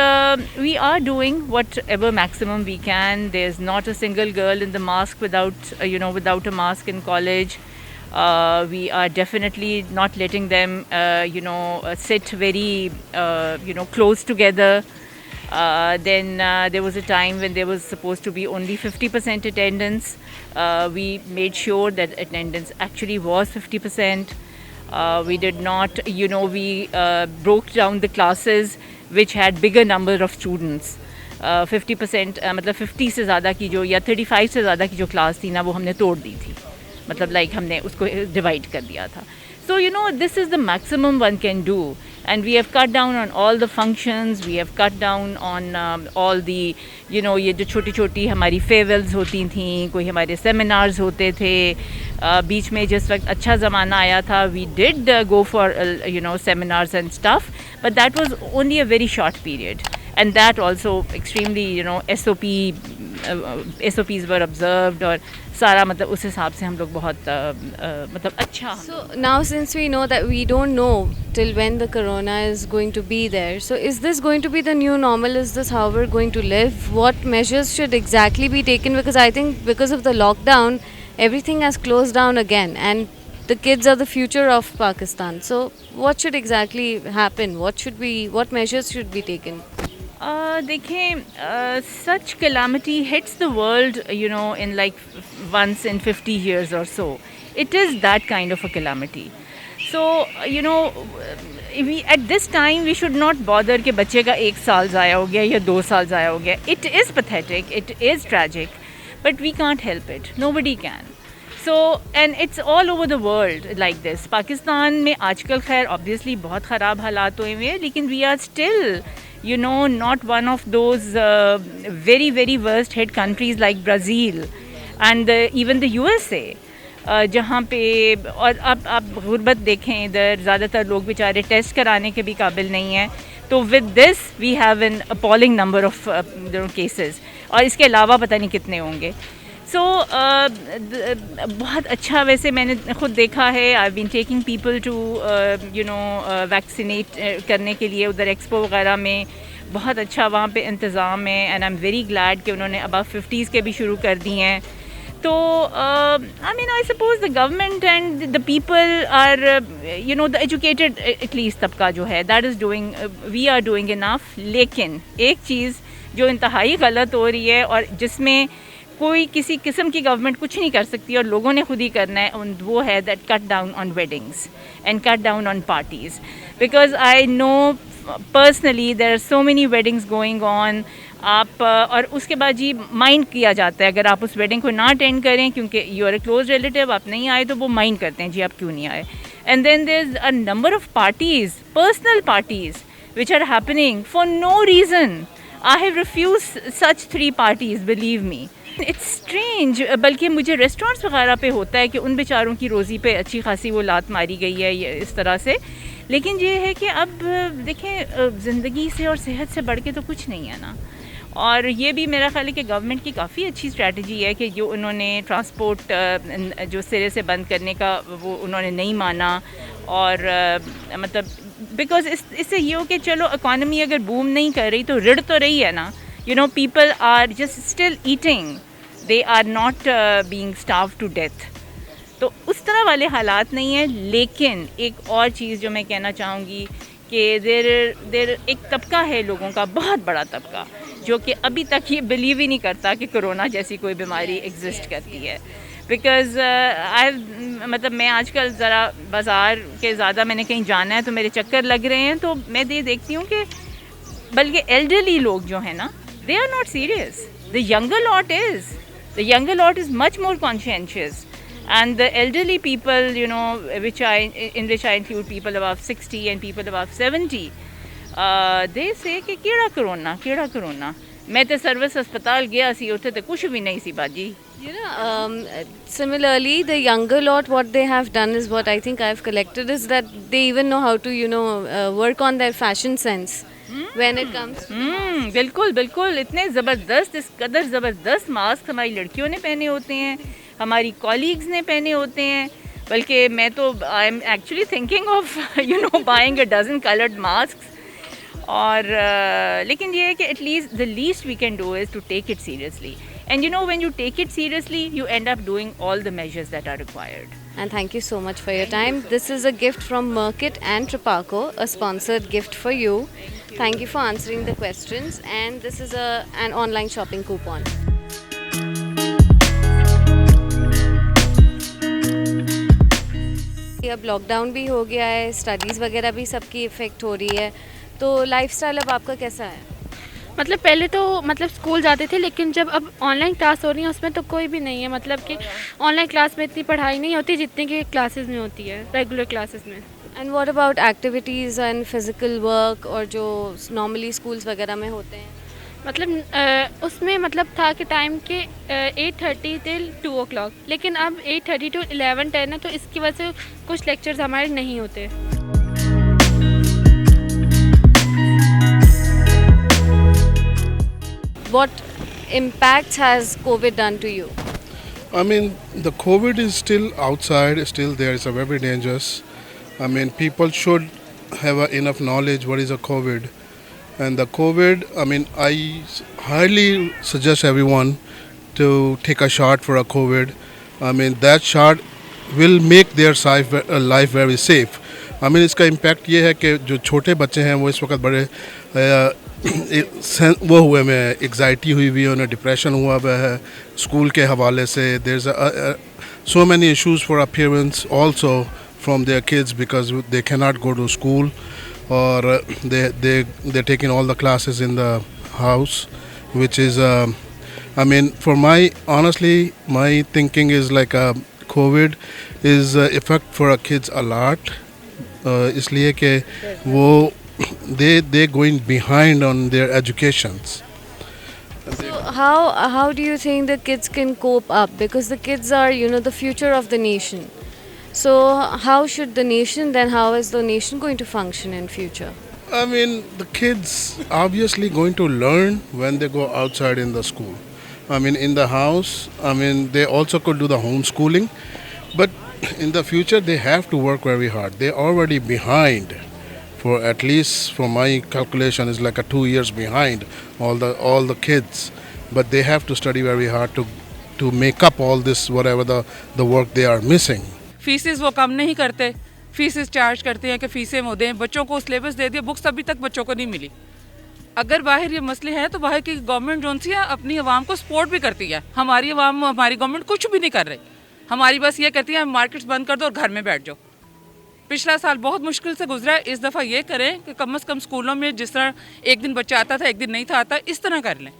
we are doing whatever maximum we can. There's not a single girl in the mask without a mask in college. We are definitely not letting them sit very close together. Then there was a time when there was supposed to be only 50% attendance. We made sure that attendance actually was 50%. We did not, we broke down the classes which had bigger number of students. 50% मतलब 50 से ज़्यादा की जो, या 35 से ज़्यादा की जो क्लास थी ना, वो हमने तोड़ दी थी, मतलब हमने उसको डिवाइड कर दिया था। So this is the maximum one can do. and we have cut down on all the functions, we have cut down on all the ये जो छोटी छोटी हमारी फेयरवेल्स होती थी, कोई हमारे सेमिनार्स होते थे, बीच में जिस वक्त अच्छा ज़माना आया था we did go for seminars and stuff, but that was only a very short period, and that also extremely SOPs were observed और सारा मतलब उस हिसाब से हम लोग बहुत मतलब अच्छा. So now since we know that we don't know till when the corona is going to be there, so is this going to be the new normal? Is this how we're going to live? What measures should exactly be taken? Because I think because of the lockdown, everything has closed down again, and the kids are the future of Pakistan. So what should exactly happen? What measures should be taken? देखें, such calamity hits the world, in like once in 50 years or so. It is that kind of a calamity. So, at this time we should not bother कि बच्चे का 1 साल ज़ाया हो गया या 2 साल ज़ाया हो गया. It is pathetic, it is tragic, but we can't help it. Nobody can. So, and it's all over the world like this. Pakistan में आजकल खैर obviously बहुत ख़राब हालात हुए हैं, लेकिन we are still not one of those very very worst hit countries like Brazil and even the USA, जहाँ पे और अब आप गुर्बत देखें, इधर ज़्यादातर लोग बेचारे टेस्ट कराने के भी काबिल नहीं हैं. तो with this we have an appalling number of cases, और इसके अलावा पता नहीं कितने होंगे. सो बहुत अच्छा, वैसे मैंने ख़ुद देखा है, I been taking people to vaccinate करने के लिए उधर एक्सपो वगैरह में. बहुत अच्छा वहाँ पे इंतज़ाम है, and I am very glad कि उन्होंने अबव 50s के भी शुरू कर दिए हैं. तो I suppose the government and the people are the educated at least तबका जो है, that is doing, we are doing enough. लेकिन एक चीज़ जो इंतहाई गलत हो रही है और जिसमें कोई किसी किस्म की गवर्नमेंट कुछ नहीं कर सकती और लोगों ने खुद ही करना है, वो है that cut down on weddings and cut down on parties. Because I know personally there are so many weddings going on. आप और उसके बाद जी माइंड किया जाता है अगर आप उस वेडिंग को ना अटेंड करें क्योंकि you are a close relative, आप नहीं आए, तो वो माइंड करते हैं जी आप क्यों नहीं आए. And then there is a number of parties, personal parties which are happening for no reason. I have refused such 3 parties, believe me. It's strange. बल्कि मुझे रेस्टोरेंट्स वगैरह पे होता है कि उन बेचारों की रोज़ी पे अच्छी खासी वो लात मारी गई है ये इस तरह से. लेकिन ये है कि अब देखें, ज़िंदगी से और सेहत से बढ़ के तो कुछ नहीं है ना. और ये भी मेरा ख्याल है कि गवर्नमेंट की काफ़ी अच्छी स्ट्रैटेजी है कि जो उन्होंने ट्रांसपोर्ट जो सिरे से बंद करने का वो उन्होंने नहीं माना. और मतलब बिकॉज इससे ये हो कि चलो इकॉनमी अगर बूम नहीं कर रही तो रिड़ तो रही है ना. people are just still eating, they are not being starved to death. तो उस तरह वाले हालात नहीं है. लेकिन एक और चीज़ जो मैं कहना चाहूँगी कि देर एक तबका है लोगों का, बहुत बड़ा तबका, जो कि अभी तक ये बिलीव ही नहीं करता कि कोरोना जैसी कोई बीमारी एग्जिस्ट करती है. बिकॉज़ मतलब मैं आजकल ज़रा बाज़ार के ज़्यादा मैंने कहीं जाना है तो मेरे चक्कर लग रहे हैं, तो मैं ये देखती हूँ कि बल्कि एल्डरली लोग जो हैं ना, they are not serious. The younger lot is. The younger lot is much more conscientious. And the elderly people, in which I include people above 60 and people above 70, they say कि केड़ा कोरोना. मैं तो सर्विस अस्पताल गया सी, उत्थे तो कुछ भी नहीं सी बाजी. Similarly, the younger lot, what they have done is what I think I've collected is that they even know how to, work on their fashion sense. When it comes बिल्कुल बिल्कुल. इतने ज़बरदस्त, इस कदर ज़बरदस्त मास्क हमारी लड़कियों ने पहने होते हैं, हमारी कॉलीग्स ने पहने होते हैं. बल्कि मैं तो I am actually thinking of buying a dozen coloured mask. और लेकिन ये है कि at least the least we can do is to take it seriously. And when you take it seriously, you end up doing all the measures that are required. And thank you so much for your time. This is a gift from Merkit and Trapaco, a sponsored gift for you. Thank you for answering the questions. And this is an online shopping coupon. अब लॉकडाउन भी हो गया है, स्टडीज़ वगैरह भी सबकी इफ़ेक्ट हो रही है, तो लाइफस्टाइल अब आपका कैसा है? मतलब पहले तो स्कूल जाते थे, लेकिन जब अब ऑनलाइन क्लास हो रही है उसमें तो कोई भी नहीं है. मतलब कि ऑनलाइन क्लास में इतनी पढ़ाई नहीं होती जितनी कि क्लासेस में होती है, रेगुलर क्लासेस में. And what about activities and physical work और जो नॉर्मली स्कूल्स वगैरह में होते हैं? मतलब उसमें मतलब था कि टाइम के 8:30 till 2 o'clock, लेकिन अब 8:30 to 11:10 है, तो इसकी वजह से कुछ लेक्चर्स हमारे नहीं होते। What impacts has COVID done to you? I mean, the COVID is still outside, still there. It's a very dangerous. I mean, people should have enough knowledge what is a COVID. And the COVID, I mean, I highly suggest everyone to take a shot for a COVID. I mean, that shot will make their life very safe. I mean, इसका इम्पैक्ट ये है कि जो छोटे बच्चे हैं वो इस वक्त बड़े वो हुए में एग्जाइटी हुई हुई है, उन्हें डिप्रेशन हुआ हुआ है स्कूल के हवाले से। There is so many issues for parents also from their kids because they can not go to school or they're taking all the classes in the house, which is I mean, for honestly my thinking is like COVID is effect for our kids a lot, इसलिए कि वो they going behind on their educations. So how do you think the kids can cope up, because the kids are, you know, the future of the nation? So how should the nation, then how is the nation going to function in future? I mean, the kids obviously going to learn when they go outside in the school. I mean, in the house, I mean, they also could do the homeschooling, but in the future they have to work very hard. They're already behind, for at least for my calculation is like 2 years behind all the kids, but they have to study very hard to make up all this whatever the work they are missing. Faeces वो कम नहीं करते, फीसेस चार्ज करते हैं कि फीसें वो दें। बच्चों को सिलेबस दे दिया, बुक्स अभी तक बच्चों को नहीं मिली। अगर बाहर ये मसले हैं तो बाहर की गवर्नमेंट जो सी है अपनी आवाम को सपोर्ट भी करती है। हमारी आवाम, हमारी गवर्नमेंट कुछ भी नहीं कर रही। हमारी बस ये कहती है मार्केट्स बंद कर दो और घर में बैठ जाओ। पिछला साल बहुत मुश्किल से गुजरा है, इस दफ़ा ये करें कि कम से कम स्कूलों में जिस तरह एक दिन बच्चा आता था एक दिन नहीं था आता, इस तरह कर लें।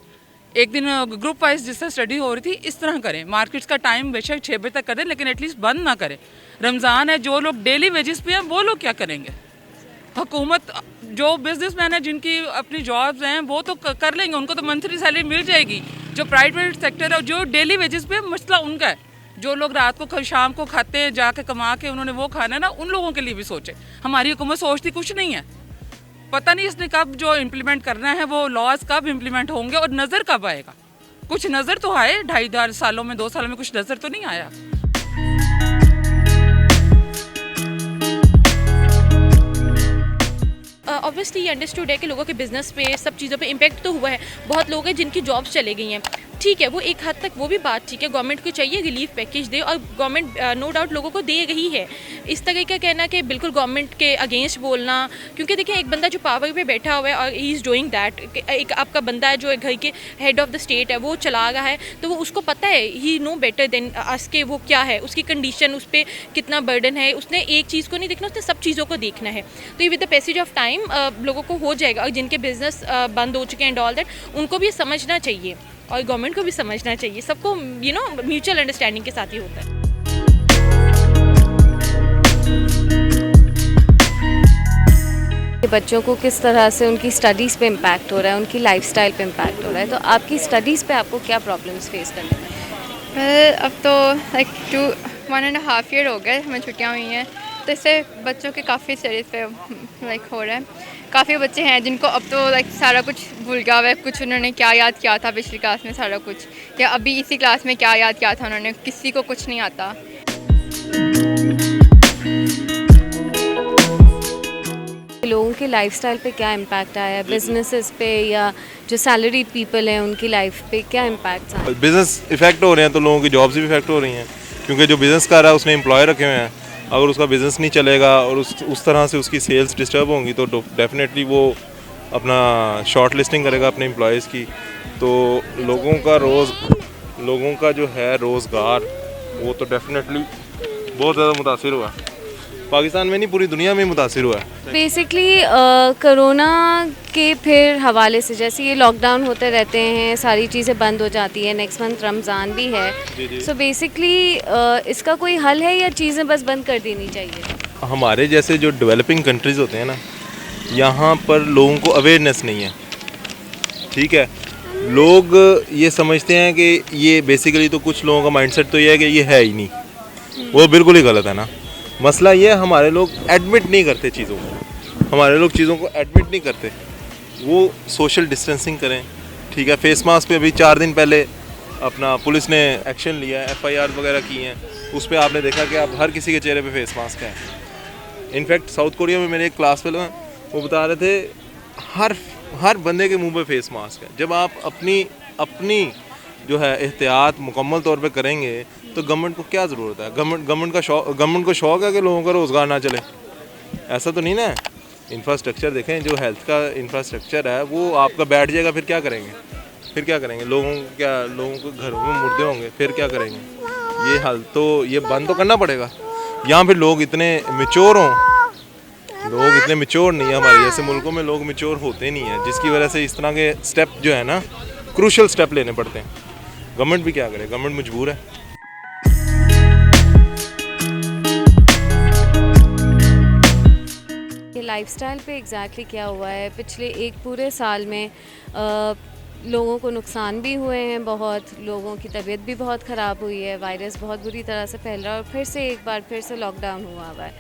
एक दिन ग्रुप वाइज जिस तरह स्टडी हो रही थी इस तरह करें। मार्केट्स का टाइम बेशक 6 बजे तक करें, लेकिन एटलीस्ट बंद ना करें। रमज़ान है, जो लोग डेली वेजेस पे हैं वो लोग क्या करेंगे? हुकूमत, जो बिजनेसमैन है जिनकी अपनी जॉब्स हैं वो तो कर लेंगे, उनको तो मंथली सैलरी मिल जाएगी। जो प्राइवेट सेक्टर है, जो डेली वेजेस पे, मसला उनका है। जो लोग रात को शाम को खाते हैं जाके कमा के, उन्होंने वो खाना है ना, उन लोगों के लिए भी सोचे। हमारी हुकूमत सोचती कुछ नहीं है। पता नहीं इसने कब जो इम्प्लीमेंट करना है वो लॉज कब इम्प्लीमेंट होंगे और नज़र कब आएगा। कुछ नज़र तो आए, 2.5 सालों में 2 सालों में कुछ नज़र तो नहीं आया। ऑब्वियसली ये अंडरस्टूड है कि लोगों के बिज़नेस पे, सब चीज़ों पे इम्पेक्ट तो हुआ है। बहुत लोग हैं जिनकी जॉब्स चले गई हैं, ठीक है, वो एक हद तक वो भी बात ठीक है। गवर्नमेंट को चाहिए रिलीफ पैकेज दे, और गवर्नमेंट नो डाउट लोगों को दे रही है। इस तरह का कहना कि बिल्कुल गवर्नमेंट के अगेंस्ट बोलना, क्योंकि देखिए एक बंदा जो पावर पे बैठा हुआ है और ही इज़ डूइंग दैट, एक आपका बंदा है जो घर के हेड ऑफ द स्टेट है, वो चला रहा है, तो वो उसको पता है, ही नो बेटर देन अस के वो क्या है, उसकी कंडीशन, उस पर कितना बर्डन है। उसने एक चीज़ को नहीं देखना, उसने सब चीज़ों को देखना है। तो ये with the passage of time लोगों को हो जाएगा। और जिनके बिजनेस बंद हो चुके हैं एंड ऑल दैट, उनको भी समझना चाहिए और गवर्नमेंट को भी समझना चाहिए। सबको यू नो म्यूचुअल अंडरस्टैंडिंग के साथ ही होता है। बच्चों को किस तरह से उनकी स्टडीज़ पे इम्पैक्ट हो रहा है, उनकी लाइफस्टाइल पे इम्पैक्ट हो रहा है, तो आपकी स्टडीज़ पे आपको क्या प्रॉब्लम्स फेस करने हैं? अब तो लाइक 1.5 ईयर हो गए हमें छुट्टियाँ हुई हैं, तो इससे बच्चों के काफ़ी स्टडीज़ पे लाइक हो रहा है। काफ़ी बच्चे हैं जिनको अब तो लाइक सारा कुछ भूल गया हुआ है। कुछ उन्होंने क्या याद किया था पिछली क्लास में सारा कुछ, या अभी इसी क्लास में क्या याद किया था उन्होंने, किसी को कुछ नहीं आता। लोगों की लाइफस्टाइल पे क्या इम्पैक्ट आया है, बिजनेसेस पे या जो सैलरीड पीपल हैं उनकी लाइफ पे क्या इम्पैक्ट आया? बिजनेस इफेक्ट हो रहे हैं तो लोगों की जॉब्स भी इफेक्ट हो रही हैं, क्योंकि जो बिज़नेस कर रहा है उसने एम्प्लॉय रखे हुए हैं। अगर उसका बिज़नेस नहीं चलेगा और उस तरह से उसकी सेल्स डिस्टर्ब होंगी तो डेफिनेटली वो अपना शॉर्ट लिस्टिंग करेगा अपने एम्प्लॉयज़ की। तो लोगों का जो है रोज़गार वो तो डेफिनेटली बहुत ज़्यादा मुतासिर हुआ है। पाकिस्तान में नहीं, पूरी दुनिया में मुतासिर हुआ है। बेसिकली कोरोना के फिर हवाले से जैसे ये लॉकडाउन होते रहते हैं, सारी चीज़ें बंद हो जाती है, नेक्स्ट मंथ रमज़ान भी है, सो बेसिकली इसका कोई हल है या चीज़ें बस बंद कर देनी चाहिए? हमारे जैसे जो डेवलपिंग कंट्रीज़ होते हैं ना, यहाँ पर लोगों को अवेयरनेस नहीं है, ठीक है। लोग ये समझते हैं कि ये बेसिकली तो कुछ लोगों का माइंडसेट तो ये है कि ये है ही नहीं, वो बिल्कुल ही गलत है ना। मसला ये है हमारे लोग एडमिट नहीं करते चीज़ों को, हमारे लोग चीज़ों को एडमिट नहीं करते। वो सोशल डिस्टेंसिंग करें, ठीक है। फेस मास्क पे अभी 4 दिन पहले अपना पुलिस ने एक्शन लिया है, FIR वगैरह की हैं, उस पर आपने देखा कि अब हर किसी के चेहरे पे फेस मास्क है। इनफैक्ट साउथ कोरिया में मेरे एक क्लास फेलो हैं, वो बता रहे थे हर बंदे के मुंह पे फेस मास्क है। जब आप अपनी जो है एहतियात मुकम्मल तौर पे करेंगे तो गवर्नमेंट को क्या ज़रूरत है? गवर्नमेंट को शौक़ है कि लोगों का रोज़गार ना चले, ऐसा तो नहीं ना। इंफ्रास्ट्रक्चर देखें, जो हेल्थ का इंफ्रास्ट्रक्चर है वो आपका बैठ जाएगा, फिर क्या करेंगे? लोगों को घरों में मुर्दे होंगे, फिर क्या करेंगे? ये हाल तो ये बंद तो करना पड़ेगा। यहाँ फिर लोग इतने मैच्योर नहीं है, हमारे जैसे मुल्कों में लोग मैच्योर होते नहीं हैं, जिसकी वजह से इस तरह के स्टेप जो है ना, क्रूशल स्टेप लेने पड़ते हैं। गवर्नमेंट भी क्या करे, गवर्नमेंट मजबूर है। ये लाइफस्टाइल पे एग्जैक्टली क्या हुआ है? पिछले एक पूरे साल में लोगों को नुकसान भी हुए हैं, बहुत लोगों की तबीयत भी बहुत ख़राब हुई है, वायरस बहुत बुरी तरह से फैल रहा है और फिर से एक बार फिर से लॉकडाउन हुआ है।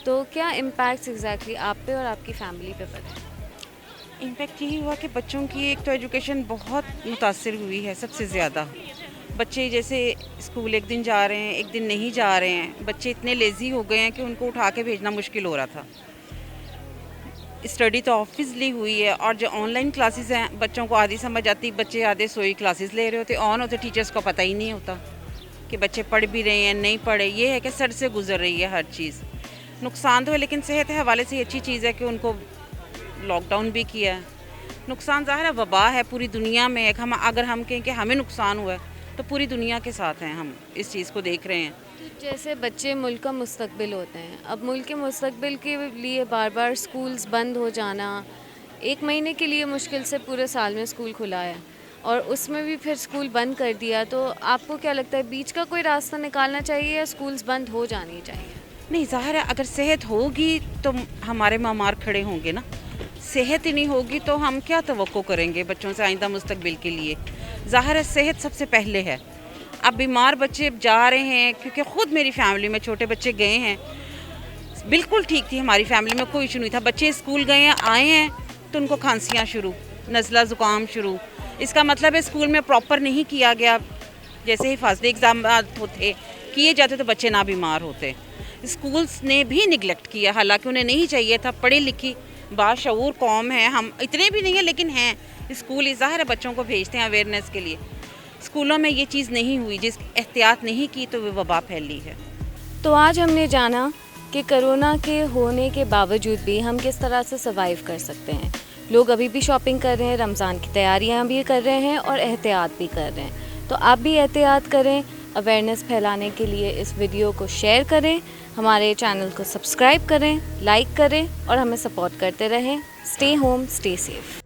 तो क्या इम्पैक्ट्स एग्जैक्टली आप पे और आपकी फैमिली पे पड़े? इम्पैक्ट यही हुआ कि बच्चों की एक तो एजुकेशन बहुत मुतासिर हुई है सबसे ज़्यादा। बच्चे जैसे स्कूल एक दिन जा रहे हैं, एक दिन नहीं जा रहे हैं, बच्चे इतने लेज़ी हो गए हैं कि उनको उठा के भेजना मुश्किल हो रहा था। स्टडी तो ऑब्वियसली हुई है, और जो ऑनलाइन क्लासेस हैं बच्चों को आधी समझ आती, बच्चे आधे सोई क्लासेस ले रहे होते, ऑन होते, टीचर्स को पता ही नहीं होता कि बच्चे पढ़ भी रहे हैं नहीं पढ़े। ये है कि सर से गुजर रही है हर चीज़। नुकसान तो है, लेकिन सेहत के हवाले से अच्छी चीज़ है कि उनको लॉकडाउन भी किया है। नुकसान ज़ाहिर है वबा है पूरी दुनिया में। एक अगर हम कहें कि हमें नुकसान हुआ है तो पूरी दुनिया के साथ हैं, हम इस चीज़ को देख रहे हैं। जैसे बच्चे मुल्क का मुस्तकबिल होते हैं, अब मुल्क के मुस्तकबिल के लिए बार बार स्कूल्स बंद हो जाना, 1 महीने के लिए मुश्किल से पूरे साल में स्कूल खुला है और उसमें भी फिर स्कूल बंद कर दिया, तो आपको क्या लगता है बीच का कोई रास्ता निकालना चाहिए या स्कूल्स बंद हो जानी चाहिए? नहीं, ज़ाहिर है अगर सेहत होगी तो हमारे मामार खड़े होंगे ना। सेहत ही नहीं होगी तो हम क्या तवक्को करेंगे बच्चों से आइंदा मुस्तकबिल के लिए? ज़ाहिर है सेहत सबसे पहले है। अब बीमार बच्चे जा रहे हैं, क्योंकि ख़ुद मेरी फैमिली में छोटे बच्चे गए हैं, बिल्कुल ठीक थी हमारी फैमिली में, कोई इशू नहीं था। बच्चे स्कूल गए हैं, आए हैं तो उनको खांसियाँ शुरू, नज़ला ज़ुकाम शुरू। इसका मतलब है स्कूल में प्रॉपर नहीं किया गया। जैसे हिफाजती एग्ज़ाम थे किए जाते तो बच्चे ना बीमार होते। स्कूल्स ने भी निगलेक्ट किया, हालांकि उन्हें नहीं चाहिए था। पढ़ी लिखी बाशऊर कौम है, हम इतने भी नहीं हैं लेकिन हैं। स्कूल ज़ाहिर है बच्चों को भेजते हैं अवेयरनेस के लिए। स्कूलों में ये चीज़ नहीं हुई, जिस एहतियात नहीं की तो वबा फैली है। तो आज हमने जाना कि कोरोना के होने के बावजूद भी हम किस तरह से सर्वाइव कर सकते हैं। लोग अभी भी शॉपिंग कर रहे हैं, रमज़ान की तैयारियां भी कर रहे हैं और एहतियात भी कर रहे हैं। तो आप भी एहतियात करें। अवेयरनेस फैलाने के लिए इस वीडियो को शेयर करें, हमारे चैनल को सब्सक्राइब करें, लाइक करें और हमें सपोर्ट करते रहें। Stay home, stay safe.